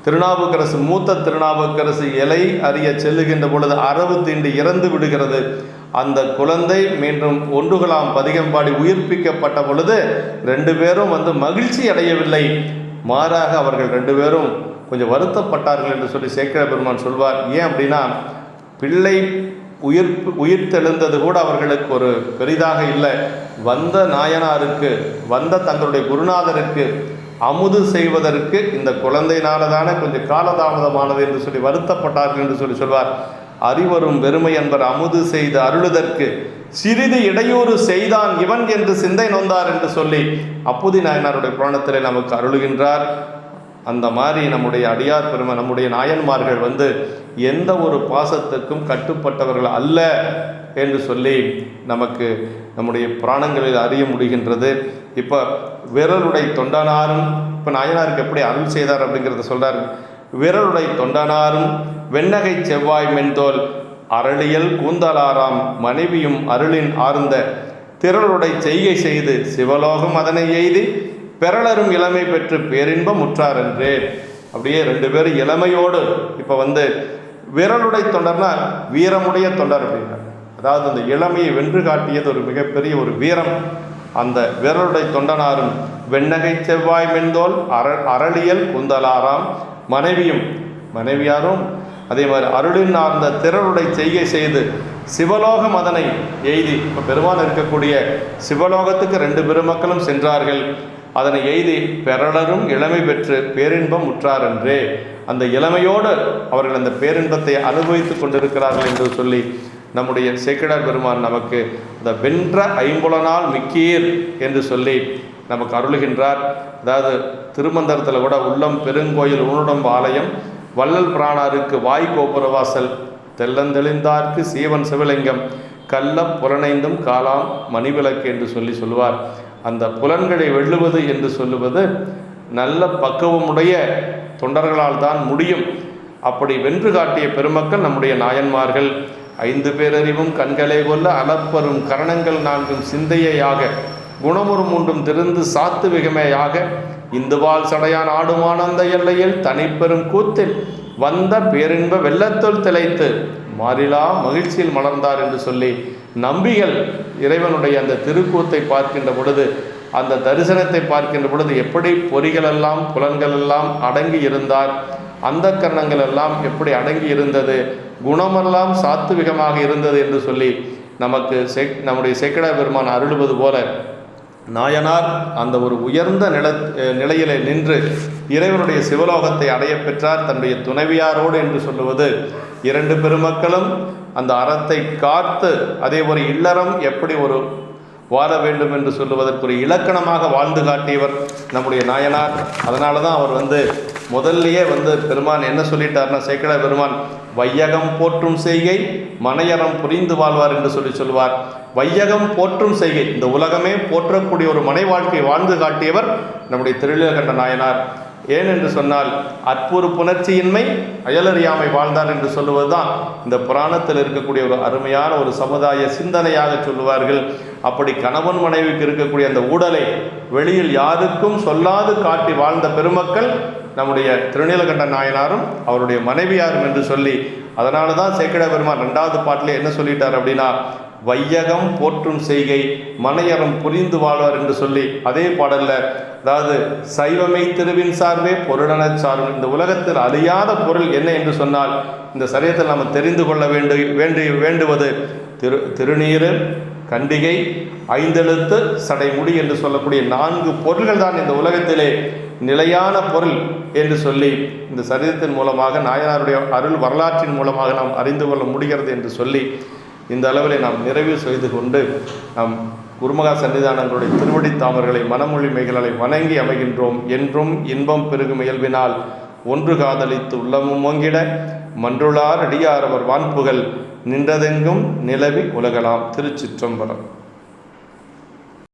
திருநாவுக்கரசு, மூத்த திருநாவுக்கரசு இலை அறிய செல்லுகின்ற பொழுது அரவு தீண்டி இறந்து விடுகிறது. அந்த குழந்தை மீண்டும் ஒன்றுகளாம் பதிகம்பாடி உயிர்ப்பிக்கப்பட்ட பொழுது ரெண்டு பேரும் மகிழ்ச்சி அடையவில்லை, மாறாக அவர்கள் ரெண்டு பேரும் கொஞ்சம் வருத்தப்பட்டார்கள் என்று சொல்லி சேக்கிழ பெருமான் சொல்வார். ஏன் அப்படின்னா, பிள்ளை உயிர்த்தெழுந்தது கூட அவர்களுக்கு ஒரு பெரிதாக இல்லை, வந்த நாயனாருக்கு, வந்த தங்களுடைய குருநாதருக்கு அமுது செய்வதற்கு இந்த குழந்தையினால தானே கொஞ்சம் காலதாமதமானது என்று சொல்லி வருத்தப்பட்டார்கள் என்று சொல்லி சொல்வார். அறிவரும் வெறுமை என்பர் அமுது செய்து அருளுதற்கு சிறிது இடையூறு செய்தான் இவன் என்று சிந்தை நொந்தார் என்று சொல்லி அப்பூதி நாயனாருடைய புராணத்திலே நமக்கு அருளுகின்றார். அந்த மாதிரி நம்முடைய அடியார் பெருமை, நம்முடைய நாயன்மார்கள் எந்த ஒரு பாசத்துக்கும் கட்டுப்பட்டவர்கள் அல்ல என்று சொல்லி நமக்கு நம்முடைய புராணங்களில் அறிய முடிகின்றது. இப்போ விரலுடை தொண்டனாரும், இப்போ நாயனாருக்கு எப்படி அருள் செய்தார் அப்படிங்கிறத சொல்கிறார். விரலுடை தொண்டனாரும் வெண்ணகை செவ்வாய் மென்தோல் அரளியல் கூந்தலாராம் மனைவியும் அருளின் ஆர்ந்த திரளுடை செய்கை செய்து சிவலோகம் அதனை எய்தி பெறலரும் இளமை பெற்று பேரின்பம் முற்றார் என்றே. அப்படியே ரெண்டு பேரும் இளமையோடு இப்போ விரலுடை தொண்டர்னா வீரமுடைய தொண்டர் அப்படின்னா, அதாவது அந்த இளமையை வென்று காட்டியது ஒரு மிகப்பெரிய ஒரு வீரம். அந்த விரலுடை தொண்டனாரும் வெண்ணகை செவ்வாய் மென்தோல் அரளியல் குந்தலாராம் மனைவியாரும் அதே மாதிரி அருளின் ஆர்ந்த திரளுடை செய்கை செய்து சிவலோகம் அதனை எய்தி, இப்போ பெருமான் இருக்கக்கூடிய சிவலோகத்துக்கு ரெண்டு பெருமக்களும் சென்றார்கள். அதனை எய்தி பெறலரும் இளமை பெற்று பேரின்பம் உற்றார் என்றே. அந்த இளமையோடு அவர்கள் அந்த பேரின்பத்தை அனுபவித்து கொண்டிருக்கிறார்கள் என்று சொல்லி நம்முடைய சேக்கிழார் பெருமான் நமக்கு அந்த வென்ற ஐம்புலனால் மிக்கீர் என்று சொல்லி நமக்கு அருளுகின்றார். அதாவது திருமந்திரத்தில் கூட உள்ளம் பெருங்கோயில் உன்னுடம்பு ஆலயம் வள்ளல் பிராணாருக்கு வாய் கோபுரவாசல் தெல்லந்தெளிந்தார்க்கு சீவன் சிவலிங்கம் கள்ள புலனைந்தும் காலாம் மணிவிளக்கு என்று சொல்லுவார். அந்த புலன்களை வெல்லுவது என்று சொல்லுவது நல்ல பக்குவமுடைய தொண்டர்களால் தான் முடியும். அப்படி வென்று காட்டிய பெருமக்கள் நம்முடைய நாயன்மார்கள். 5 பேரறிவும் கண்களே கொல்ல அளப்பரும் கரணங்கள் 4 சிந்தையாக குணமுறு 3 திருந்து சாத்துவிகமேயாக இந்துவால் சடையான் ஆடும் ஆனந்த எல்லையில் தனிப்பெரும் கூத்தில் வந்த பேரின்ப வெள்ளத்தொல் திளைத்து மாறிலா மகிழ்ச்சியில் மலர்ந்தார் என்று சொல்லி நம்பிகள் இறைவனுடைய அந்த திருக்கூத்தை பார்க்கின்ற பொழுது, அந்த தரிசனத்தை பார்க்கின்ற பொழுது எப்படி பொறிகளெல்லாம் புலன்களெல்லாம் அடங்கி இருந்தார், அந்த கரணங்கள் எல்லாம் எப்படி அடங்கி இருந்தது, குணமெல்லாம் சாத்துவிகமாக இருந்தது என்று சொல்லி நமக்கு நம்முடைய சேக்கிழார் பெருமான் அருளுவது போல நாயனார் அந்த ஒரு உயர்ந்த நிலையிலே நின்று இறைவனுடைய சிவலோகத்தை அடைய பெற்றார் தன்னுடைய துணைவியாரோடு என்று சொல்லுவது. 2 பெருமக்களும் அந்த அறத்தை காத்து, அதே ஒரு இல்லறம் எப்படி ஒரு வாழ வேண்டும் என்று சொல்லுவதற்கு ஒரு இலக்கணமாக வாழ்ந்து காட்டியவர் நம்முடைய நாயனார். அதனால தான் அவர் முதல்லையே பெருமான் என்ன சொல்லிட்டார்னா, சேக்கிழார் பெருமான் வையகம் போற்றும் செய்கை மனையறம் புரிந்து வாழ்வார் என்று சொல்லுவார். வையகம் போற்றும் செய்கை, இந்த உலகமே போற்றக்கூடிய ஒரு மனை வாழ்க்கை வாழ்ந்து காட்டியவர் நம்முடைய திருநீலகண்ட நாயனார். ஏன் என்று சொன்னால், அற்புறு புணர்ச்சியின்மை அயலறியாமை வாழ்ந்தார் என்று சொல்லுவது தான் இந்த புராணத்தில் இருக்கக்கூடிய ஒரு அருமையான ஒரு சமுதாய சிந்தனையாக சொல்லுவார்கள். அப்படி கணவன் மனைவிக்கு இருக்கக்கூடிய அந்த ஊடலை வெளியில் யாருக்கும் சொல்லாது காட்டி வாழ்ந்த பெருமக்கள் நம்முடைய திருநீலகண்ட நாயனாரும் அவருடைய மனைவியாரும் என்று சொல்லி, அதனால தான் சேக்கிழார் பெருமான் 2வது பாட்டிலே என்ன சொல்லிட்டார் அப்படின்னா, வையகம் போற்றும் செய்கை மனையறம் புரிந்து வாழ்வார் என்று சொல்லி அதே பாடல்ல, அதாவது சைவமை திருவின் சார்பே பொருளன சார்பு, இந்த உலகத்தில் அழியாத பொருள் என்ன என்று சொன்னால், இந்த சரியத்தில் நாம் தெரிந்து கொள்ள வேண்டுவது திருநீறு, கண்டிகை, ஐந்தெழுத்து, சடைமுடி என்று சொல்லக்கூடிய 4 பொருள்கள் தான் இந்த உலகத்திலே நிலையான பொருள் என்று சொல்லி இந்த சரித்திரத்தின் மூலமாக நாயனாருடைய அருள் வரலாற்றின் மூலமாக நாம் அறிந்து கொள்ள முடிகிறது என்று சொல்லி இந்த அளவில் நாம் நிறைவு செய்து கொண்டு நாம் குருமகா சன்னிதானங்களுடைய திருவடி தாமர்களை மனமொழி மெய்களாலை வணங்கி அமைகின்றோம். என்றும் இன்பம் பெருகும் இயல்பினால் ஒன்று காதலித்து உள்ளமும் ஓங்கிட மன்றுளார் அடியாரவர் வான்புகள் நின்றதெங்கும் நிலவி உலகலாம். திருச்சிற்றம்பலம்.